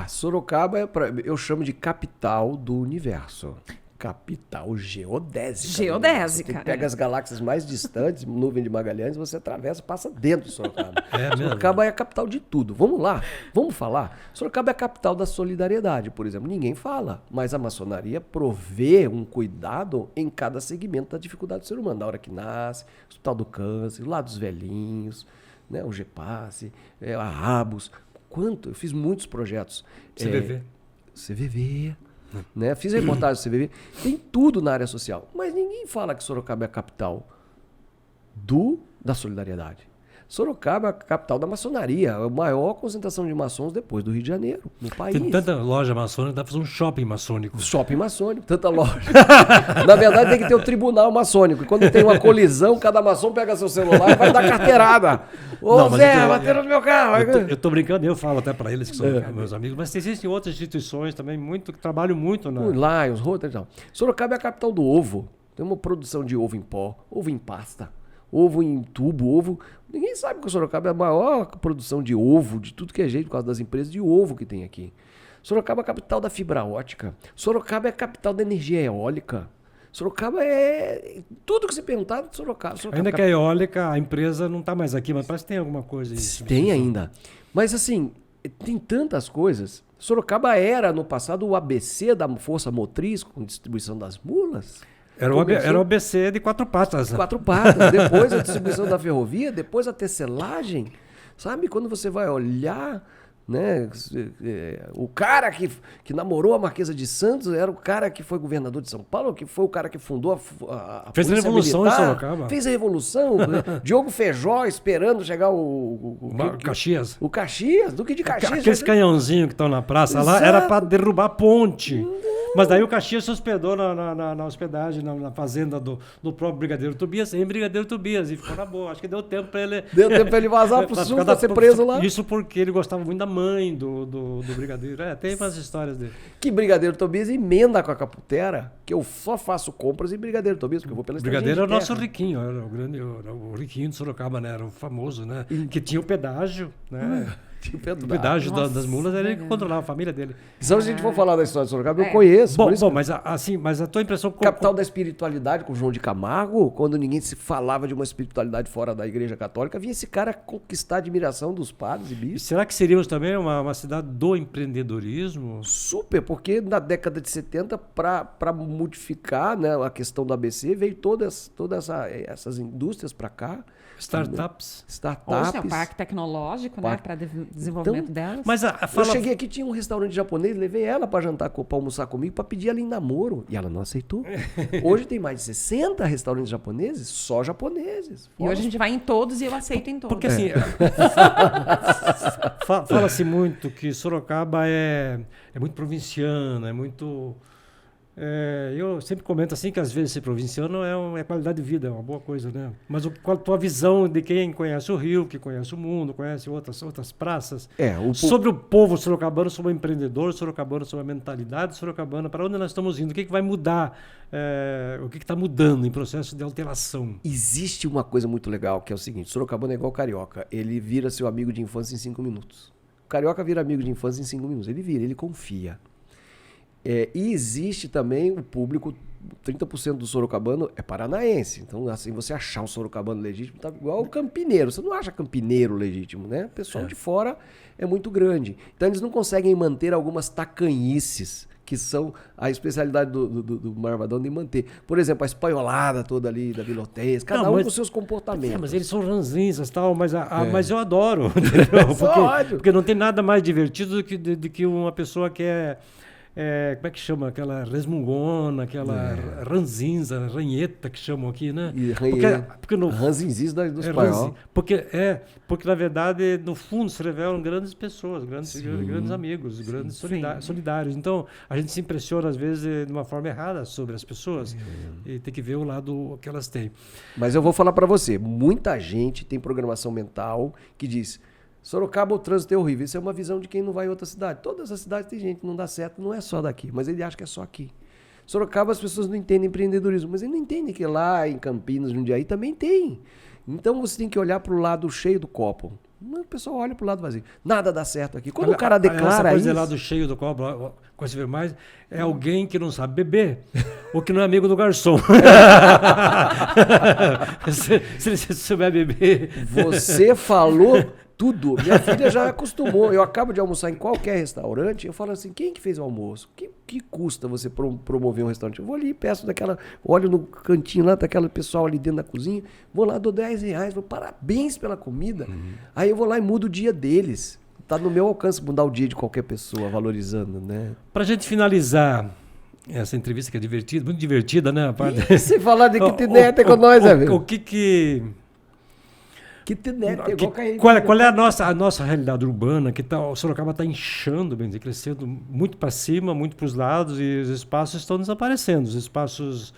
Sorocaba eu chamo de capital do universo. Capital geodésica. Geodésica. Você pega as galáxias mais distantes, nuvem de Magalhães, você atravessa, passa dentro de Sorocaba. Mesmo? Sorocaba é a capital de tudo. Vamos lá, vamos falar. Sorocaba é a capital da solidariedade, por exemplo. Ninguém fala, mas a maçonaria provê um cuidado em cada segmento da dificuldade do ser humano. Na hora que nasce, Hospital do Câncer, lá dos velhinhos, né, o GEPASSE, a ABUS. Eu fiz muitos projetos. CVV. Né? Fiz reportagem do CVV. Tem tudo na área social. Mas ninguém fala que Sorocaba é a capital da solidariedade. Sorocaba é a capital da maçonaria. A maior concentração de maçons depois do Rio de Janeiro, no país. Tem tanta loja maçônica, dá para fazer um shopping maçônico. Shopping maçônico, tanta loja. Na verdade, tem que ter o tribunal maçônico. E quando tem uma colisão, cada maçom pega seu celular e vai dar carteirada. Ô, Zé, bateram no meu carro. Eu tô brincando, eu falo até para eles que são meus amigos, mas existem outras instituições também que trabalham muito na... Lions, Rotary e tal. Sorocaba é a capital do ovo. Tem uma produção de ovo em pó, ovo em pasta, ovo em tubo, ovo... Ninguém sabe que o Sorocaba é a maior produção de ovo, de tudo que é jeito, por causa das empresas de ovo que tem aqui. Sorocaba é a capital da fibra ótica. Sorocaba é a capital da energia eólica. Sorocaba é... Tudo que você perguntar, Sorocaba. Ainda que a eólica, a empresa não está mais aqui, mas parece que tem alguma coisa aí. Tem ainda. Mas assim, tem tantas coisas. Sorocaba era, no passado, o ABC da força motriz, com distribuição das mulas. Era o ABC de 4 patas. 4 patas. Depois a distribuição da ferrovia, depois a tecelagem. Sabe, quando você vai olhar, né, o cara que namorou a Marquesa de Santos era o cara que foi governador de São Paulo, que foi o cara que fundou a fez a Revolução Militar, em Sorocaba. Fez a Revolução. Diogo Feijó esperando chegar o Caxias. O Caxias, Duque de Caxias. Aqueles canhãozinhos que estão na praça lá, era para derrubar a ponte. Mas daí o Caxias se hospedou na hospedagem, na fazenda do próprio Brigadeiro Tobias, em Brigadeiro Tobias, e ficou na boa. Acho que deu tempo para ele... Deu tempo para ele vazar pro sul, pra ser preso lá. Isso porque ele gostava muito da mãe do Brigadeiro. Tem umas histórias dele. Que Brigadeiro Tobias emenda com a Caputera, que eu só faço compras em Brigadeiro Tobias, porque eu vou pela estrada. Brigadeiro era o nosso riquinho, era o riquinho de Sorocaba, né? Era o famoso, né? Que tinha o pedágio, né? O pedágio das mulas era ele que controlava a família dele. Se a gente for falar da história de Sorocaba, eu conheço. Mas a tua impressão... Capital da espiritualidade com João de Camargo, quando ninguém se falava de uma espiritualidade fora da Igreja Católica, vinha esse cara conquistar a admiração dos padres e bispos. Será que seríamos também uma cidade do empreendedorismo? Super, porque na década de 70, para modificar, né, a questão do ABC, veio todas essas indústrias para cá. Startups. Hoje é o parque tecnológico, né, para desenvolvimento delas. Mas eu cheguei aqui, tinha um restaurante japonês, levei ela para jantar, para almoçar comigo, para pedir ela em namoro. E ela não aceitou. Hoje tem mais de 60 restaurantes japoneses, só japoneses. E hoje a gente vai em todos e eu aceito em todos. Porque assim, fala-se muito que Sorocaba é muito provinciana, é muito... eu sempre comento assim que às vezes ser provinciano é qualidade de vida, é uma boa coisa, né? Mas qual a tua visão de quem conhece o Rio, que conhece o mundo, conhece outras praças, sobre o povo sorocabano, sobre o empreendedor sorocabano, sobre a mentalidade sorocabana, para onde nós estamos indo, o que vai mudar, o que está mudando em processo de alteração? Existe uma coisa muito legal, que é o seguinte: sorocabano é igual carioca, ele vira seu amigo de infância em 5 minutos. O carioca vira amigo de infância em 5 minutos, ele confia. E existe também o público, 30% do sorocabano é paranaense. Então, assim, você achar um sorocabano legítimo tá igual o campineiro. Você não acha campineiro legítimo, né? O pessoal de fora é muito grande. Então, eles não conseguem manter algumas tacanhices, que são a especialidade do Marvadão de manter. Por exemplo, a espanholada toda ali da Vila Hortência, cada um com seus comportamentos. Mas eles são ranzinhas e tal, mas eu adoro. Entendeu? Porque não tem nada mais divertido do que uma pessoa que como é que chama? Aquela resmungona, aquela ranzinza, ranheta que chamam aqui, né? Porque ranzinzista do espanhol. Porque na verdade, no fundo, se revelam grandes pessoas, grandes amigos, grandes solidários. Então, a gente se impressiona, às vezes, de uma forma errada sobre as pessoas e tem que ver o lado que elas têm. Mas eu vou falar para você, muita gente tem programação mental que diz: Sorocaba, o trânsito é horrível. Isso é uma visão de quem não vai em outra cidade. Todas as cidades tem gente que não dá certo, não é só daqui, mas ele acha que é só aqui. Sorocaba as pessoas não entendem empreendedorismo, mas eles não entendem que lá em Campinas, Jundiaí, também tem. Então você tem que olhar para o lado cheio do copo. O pessoal olha para o lado vazio. Nada dá certo aqui. Quando o cara declara essa isso... coisa lado cheio do copo, com esse ver mais, é alguém que não sabe beber ou que não é amigo do garçom. se você souber beber... Você falou tudo. Minha filha já acostumou. Eu acabo de almoçar em qualquer restaurante, eu falo assim, quem que fez o almoço? Que custa você promover um restaurante? Eu vou ali, peço daquela, olho no cantinho lá, daquela pessoal ali dentro da cozinha, vou lá, dou R$10, vou, parabéns pela comida. Aí eu vou lá e mudo o dia deles. Tá no meu alcance mudar o dia de qualquer pessoa, valorizando, né? Pra gente finalizar essa entrevista que é divertida, muito divertida, né? A parte... Você falar de kitnet com nós, velho. O que... Kitnet, Qual é a nossa realidade urbana? Que o Sorocaba está inchando, bem dizer, crescendo muito para cima, muito para os lados, e os espaços estão desaparecendo. Os espaços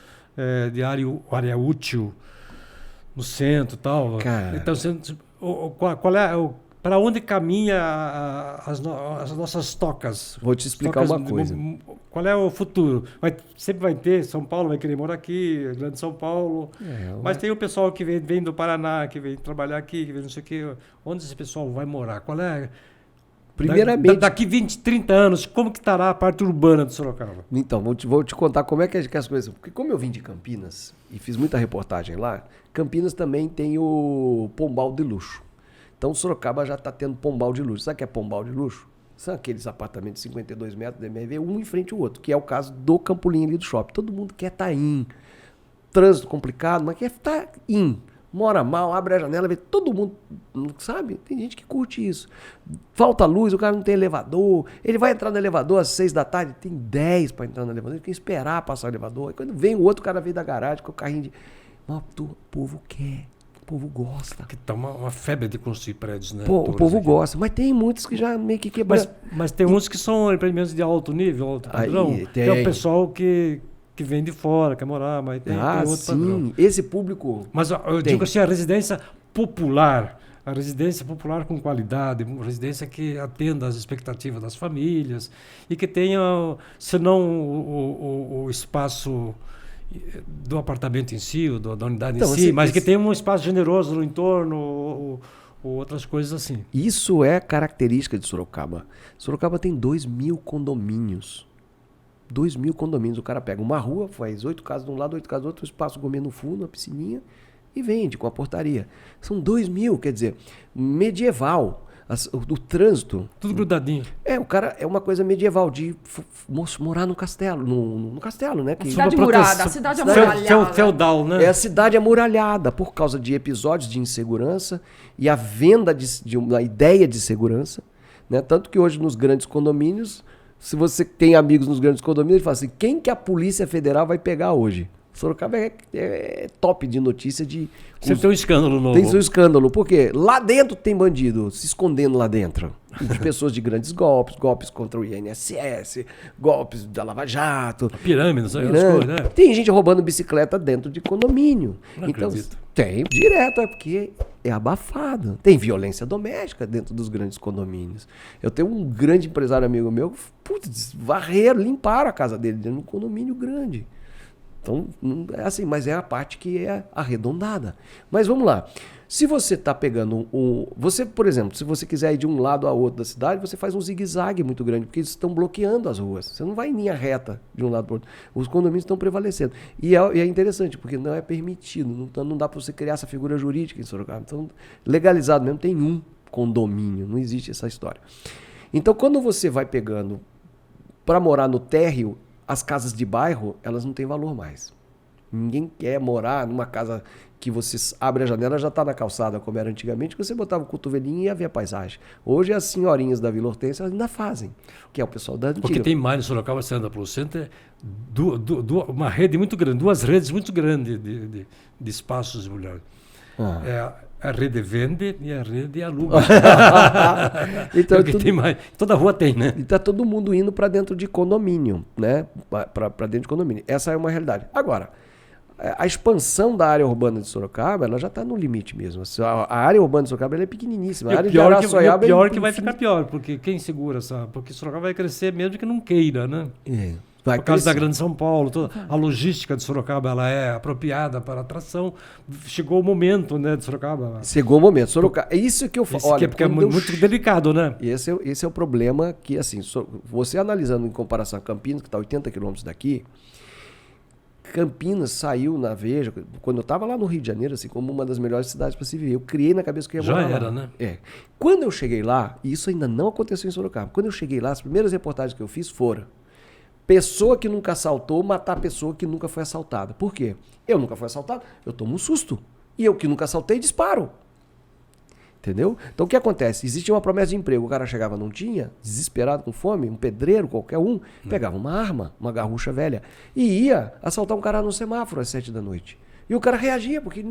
de área útil no centro e tal. Cara. Então, para onde caminha as nossas tocas? Vou te explicar uma coisa. Qual é o futuro? Sempre vai ter, São Paulo vai querer morar aqui, Grande São Paulo. Mas tem o pessoal que vem do Paraná, que vem trabalhar aqui, que vem não sei o quê. Onde esse pessoal vai morar? Qual é? Primeiramente... Daqui 20, 30 anos, como que estará a parte urbana de Sorocaba? Então, vou te contar como é que as coisas... Porque como eu vim de Campinas e fiz muita reportagem lá, Campinas também tem o Pombal de luxo. Então, Sorocaba já está tendo Pombal de luxo. Sabe o que é Pombal de luxo? São aqueles apartamentos de 52 metros da MRV, um em frente ao outro, que é o caso do Campolim ali do shopping. Todo mundo quer estar in. Trânsito complicado, mas quer estar in. Mora mal, abre a janela, vê todo mundo, sabe? Tem gente que curte isso. Falta luz, o cara não tem elevador. Ele vai entrar no elevador às 6 da tarde, tem 10 para entrar no elevador. Ele tem que esperar passar o elevador. Aí quando vem o outro, o cara veio da garagem com o carrinho de... Mas o povo quer. O povo gosta. Que tá uma febre de construir prédios, né? O povo gosta, mas tem muitos que já meio que quebraram. Mas tem uns que são empreendimentos de alto nível, alto padrão. Aí, que é o pessoal que vem de fora, quer morar, mas tem outro sim. padrão. Esse público... Mas eu digo assim, a residência popular com qualidade, uma residência que atenda às expectativas das famílias e que tenha, se não o espaço do apartamento em si, ou da unidade em si, mas que tenha um espaço generoso no entorno, ou outras coisas assim. Isso é característica de Sorocaba. Sorocaba tem 2.000 condomínios. 2.000 condomínios. O cara pega uma rua, faz 8 casas de um lado, 8 casas do outro, espaço gourmet no fundo, uma piscininha, e vende com a portaria. São 2.000, quer dizer, medieval. O trânsito... Tudo grudadinho. O cara é uma coisa medieval, de morar no castelo, no castelo, né? Cidade murada, a cidade amuralhada. Feudal, né? É a cidade amuralhada por causa de episódios de insegurança e a venda de uma ideia de segurança, né? Tanto que hoje nos grandes condomínios, se você tem amigos nos grandes condomínios, ele fala assim, quem que a Polícia Federal vai pegar hoje? Sorocaba é top de notícia de... Sempre tem um escândalo novo. Tem seu escândalo, porque lá dentro tem bandido se escondendo lá dentro. De pessoas de grandes golpes contra o INSS, golpes da Lava Jato. Pirâmide, as coisas, né? Tem gente roubando bicicleta dentro de condomínio. Não então, acredito. tem direto, é porque é abafado. Tem violência doméstica dentro dos grandes condomínios. Eu tenho um grande empresário amigo meu, limparam a casa dele dentro de um condomínio grande. Então, é assim, mas é a parte que é arredondada. Mas vamos lá. Se você está pegando você, por exemplo, se você quiser ir de um lado a outro da cidade, você faz um zigue-zague muito grande, porque eles estão bloqueando as ruas. Você não vai em linha reta de um lado para o outro. Os condomínios estão prevalecendo. E é interessante, porque não é permitido. Não dá para você criar essa figura jurídica em Sorocaba. Então, legalizado mesmo, tem um condomínio. Não existe essa história. Então, quando você vai pegando para morar no térreo, as casas de bairro, elas não têm valor mais. Ninguém quer morar numa casa que você abre a janela, já está na calçada, como era antigamente, que você botava o cotovelinho e ia ver a paisagem. Hoje as senhorinhas da Vila Hortência ainda fazem, que é o pessoal da antiga. Porque tem mais no Sorocaba, você anda pelo centro, uma rede muito grande, duas redes muito grandes de espaços imobiliários. A rede vende e a rede aluga. Então, tem mais. Toda rua tem, né? E está todo mundo indo para dentro de condomínio, né? Para dentro de condomínio. Essa é uma realidade. Agora, a expansão da área urbana de Sorocaba, ela já está no limite mesmo. A área urbana de Sorocaba ela é pequeniníssima. A área de Araçoiaba pior que vai ficar pior, porque quem segura essa? Porque Sorocaba vai crescer mesmo que não queira, né? Vai Por causa da crescer. Grande São Paulo, toda a logística de Sorocaba ela é apropriada para atração. Chegou o momento, né, de Sorocaba. Chegou o momento. Sorocaba. É isso que eu falo. Esse aqui é porque é quando eu muito delicado, né? Esse é o problema que, assim, você analisando em comparação a Campinas, que está a 80 quilômetros daqui, Campinas saiu na Veja, quando eu estava lá no Rio de Janeiro, assim, como uma das melhores cidades para se viver. Eu criei na cabeça que eu ia Já morar era, lá. né? É. Quando eu cheguei lá, e isso ainda não aconteceu em Sorocaba, quando eu cheguei lá, as primeiras reportagens que eu fiz foram pessoa que nunca assaltou matar pessoa que nunca foi assaltada. Por quê? Eu nunca fui assaltado, eu tomo um susto. E eu que nunca assaltei, disparo. Entendeu? Então o que acontece? Existia uma promessa de emprego, o cara chegava, não tinha, desesperado, com fome, um pedreiro, qualquer um, pegava uma arma, uma garrucha velha, e ia assaltar um cara no semáforo às 7 da noite. E o cara reagia, porque...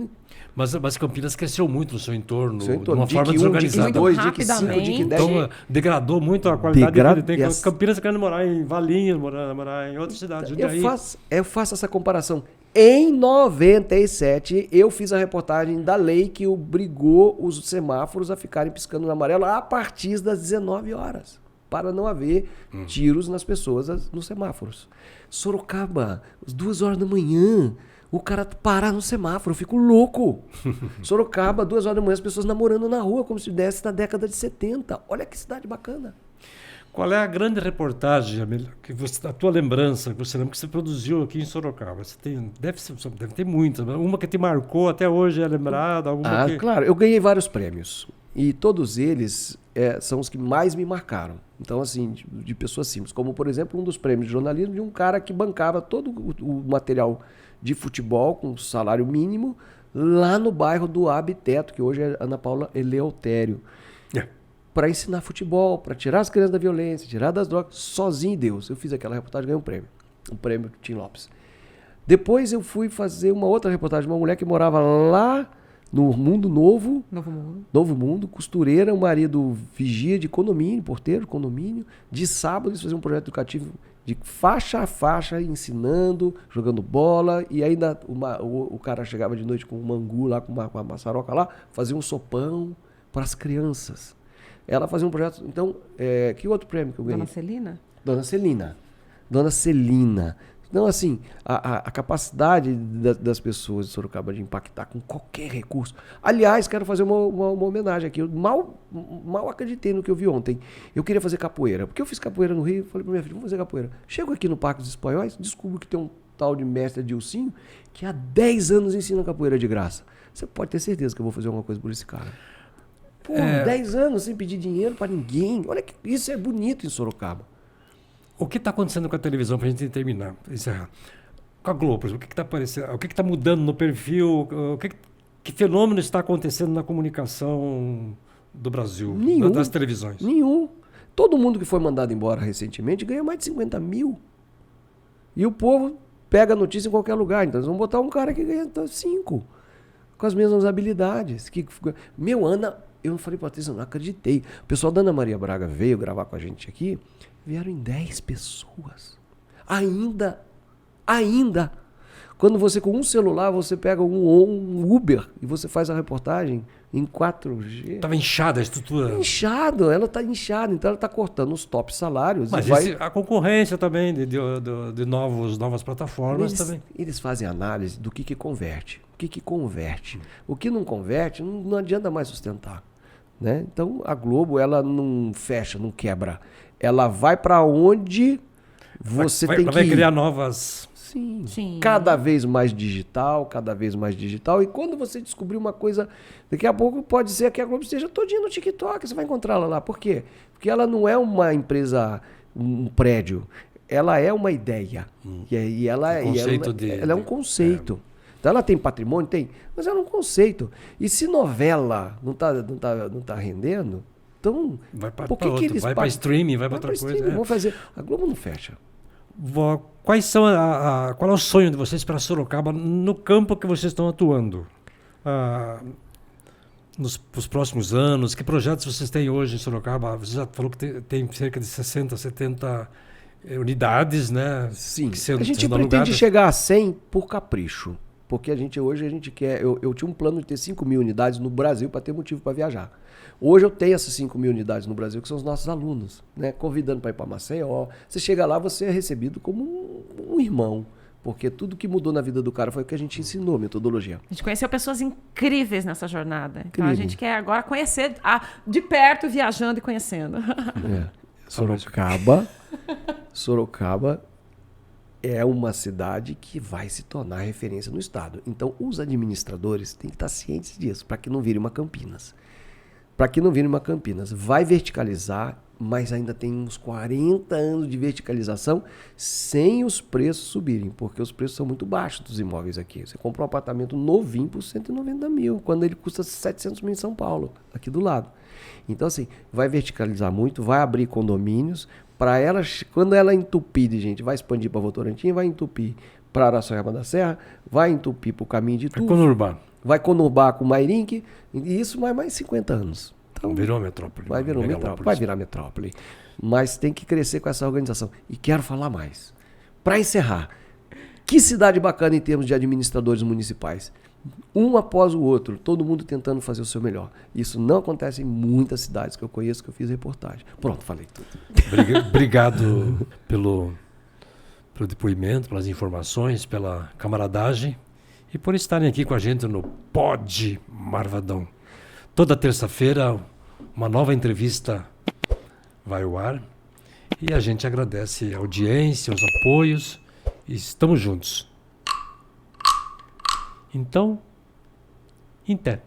Mas Campinas cresceu muito no seu entorno, Seu de entorno. uma forma DIC 1, desorganizada. DIC 2, DIC 5, Rapidamente. DIC 10. Então, degradou muito a qualidade Degra- que ele tem. Yes. Campinas querendo morar em Valinhos, morar em outras cidades. Jundiaí. Eu faço essa comparação. Em 97, eu fiz a reportagem da lei que obrigou os semáforos a ficarem piscando no amarelo a partir das 19 horas, para não haver tiros nas pessoas nos semáforos. Sorocaba, às 2 horas da manhã, o cara parar no semáforo, eu fico louco. Sorocaba, 2 horas da manhã, as pessoas namorando na rua, como se desse na década de 70. Olha que cidade bacana. Qual é a grande reportagem, que você, a tua lembrança, que você lembra que você produziu aqui em Sorocaba? Você tem, deve ter muitas, mas uma que te marcou até hoje é lembrada? Alguma que... Claro, eu ganhei vários prêmios. E todos eles são os que mais me marcaram. Então, assim, de pessoas simples. Como, por exemplo, um dos prêmios de jornalismo de um cara que bancava todo o material de futebol com salário mínimo lá no bairro do Abiteto, que hoje é Ana Paula Eleutério. Para ensinar futebol, para tirar as crianças da violência, tirar das drogas, sozinho em Deus. Eu fiz aquela reportagem e ganhei um prêmio. Um prêmio do Tim Lopes. Depois eu fui fazer uma outra reportagem de uma mulher que morava lá no Mundo Novo. Novo Mundo, costureira, o marido vigia de condomínio, porteiro, condomínio. De sábado eles faziam um projeto educativo de faixa a faixa, ensinando, jogando bola. E ainda o cara chegava de noite com um mangu lá, com uma maçaroca lá, fazia um sopão para as crianças. Ela fazia um projeto... Então, que outro prêmio que eu ganhei? Dona Celina? Dona Celina. Dona Celina. Então, assim, a capacidade das pessoas de Sorocaba de impactar com qualquer recurso. Aliás, quero fazer uma homenagem aqui. Eu mal acreditei no que eu vi ontem. Eu queria fazer capoeira. Porque eu fiz capoeira no Rio, falei para minha filha, vamos fazer capoeira. Chego aqui no Parque dos Espanhóis, descubro que tem um tal de mestre Dilcinho que há 10 anos ensina capoeira de graça. Você pode ter certeza que eu vou fazer alguma coisa por esse cara. Pô, 10 anos sem pedir dinheiro para ninguém. Olha que isso é bonito em Sorocaba. O que está acontecendo com a televisão, para a gente terminar, encerrar? Com a Globo, por exemplo, o que está aparecendo? O que está mudando no perfil? Que fenômeno está acontecendo na comunicação do Brasil, Nenhum. das televisões? Nenhum. Todo mundo que foi mandado embora recentemente ganhou mais de 50 mil. E o povo pega a notícia em qualquer lugar. Então eles vão botar um cara que ganha 5. Com as mesmas habilidades. Ana, eu falei para Patrícia, não acreditei. O pessoal da Ana Maria Braga veio gravar com a gente aqui. Vieram em 10 pessoas. Ainda. Quando você com um celular, você pega um Uber e você faz a reportagem em 4G. Estava inchada a estrutura. Ela está inchada, então ela está cortando os top salários. Mas a concorrência também de novas plataformas também. Eles fazem análise do que converte. O que converte. O que não converte, não adianta mais sustentar. Né? Então, a Globo, ela não fecha, não quebra. Ela vai para onde você tem que ir. Vai criar novas... Sim. Cada vez mais digital. E quando você descobrir uma coisa, daqui a pouco pode ser que a Globo esteja todinha no TikTok, você vai encontrá-la lá. Por quê? Porque ela não é uma empresa, um prédio. Ela é uma ideia. E ela é um conceito. Então ela tem patrimônio? Tem. Mas ela é um conceito. E se novela não tá rendendo, então... Vai para eles vai para streaming, vai para outra coisa. Vamos fazer. A Globo não fecha. Quais são qual é o sonho de vocês para Sorocaba no campo que vocês estão atuando? Nos próximos anos, que projetos vocês têm hoje em Sorocaba? Você já falou que tem cerca de 60, 70 unidades, né? Sim. Que sendo a gente pretende alugadas. chegar a 100 por capricho. Porque hoje a gente quer... Eu tinha um plano de ter 5 mil unidades no Brasil para ter motivo para viajar. Hoje eu tenho essas 5 mil unidades no Brasil, que são os nossos alunos, né? Convidando para ir para Maceió. Você chega lá, você é recebido como um irmão. Porque tudo que mudou na vida do cara foi o que a gente ensinou, metodologia. A gente conheceu pessoas incríveis nessa jornada. Então a Incrível. gente quer agora conhecer de perto, viajando e conhecendo. Sorocaba é uma cidade que vai se tornar referência no estado. Então os administradores têm que estar cientes disso, para que não vire uma Campinas. Vai verticalizar, mas ainda tem uns 40 anos de verticalização sem os preços subirem, porque os preços são muito baixos dos imóveis aqui. Você compra um apartamento novinho por 190 mil, quando ele custa 700 mil em São Paulo, aqui do lado. Então, assim, vai verticalizar muito, vai abrir condomínios, para ela, quando ela entupir de gente, vai expandir para Votorantim, vai entupir para Araçoiaba da Serra, vai entupir para o caminho de Itu, vai conurbar com o Mairink, e isso vai mais 50 anos. Então, Virou metrópole. Vai virar metrópole. Mas tem que crescer com essa organização. E quero falar mais. Para encerrar, que cidade bacana em termos de administradores municipais. Um após o outro, todo mundo tentando fazer o seu melhor. Isso não acontece em muitas cidades que eu conheço, que eu fiz reportagem. Pronto, falei tudo. Obrigado pelo depoimento, pelas informações, pela camaradagem e por estarem aqui com a gente no Pod Marvadão. Toda terça-feira, uma nova entrevista vai ao ar e a gente agradece a audiência, os apoios e estamos juntos. Então, em té.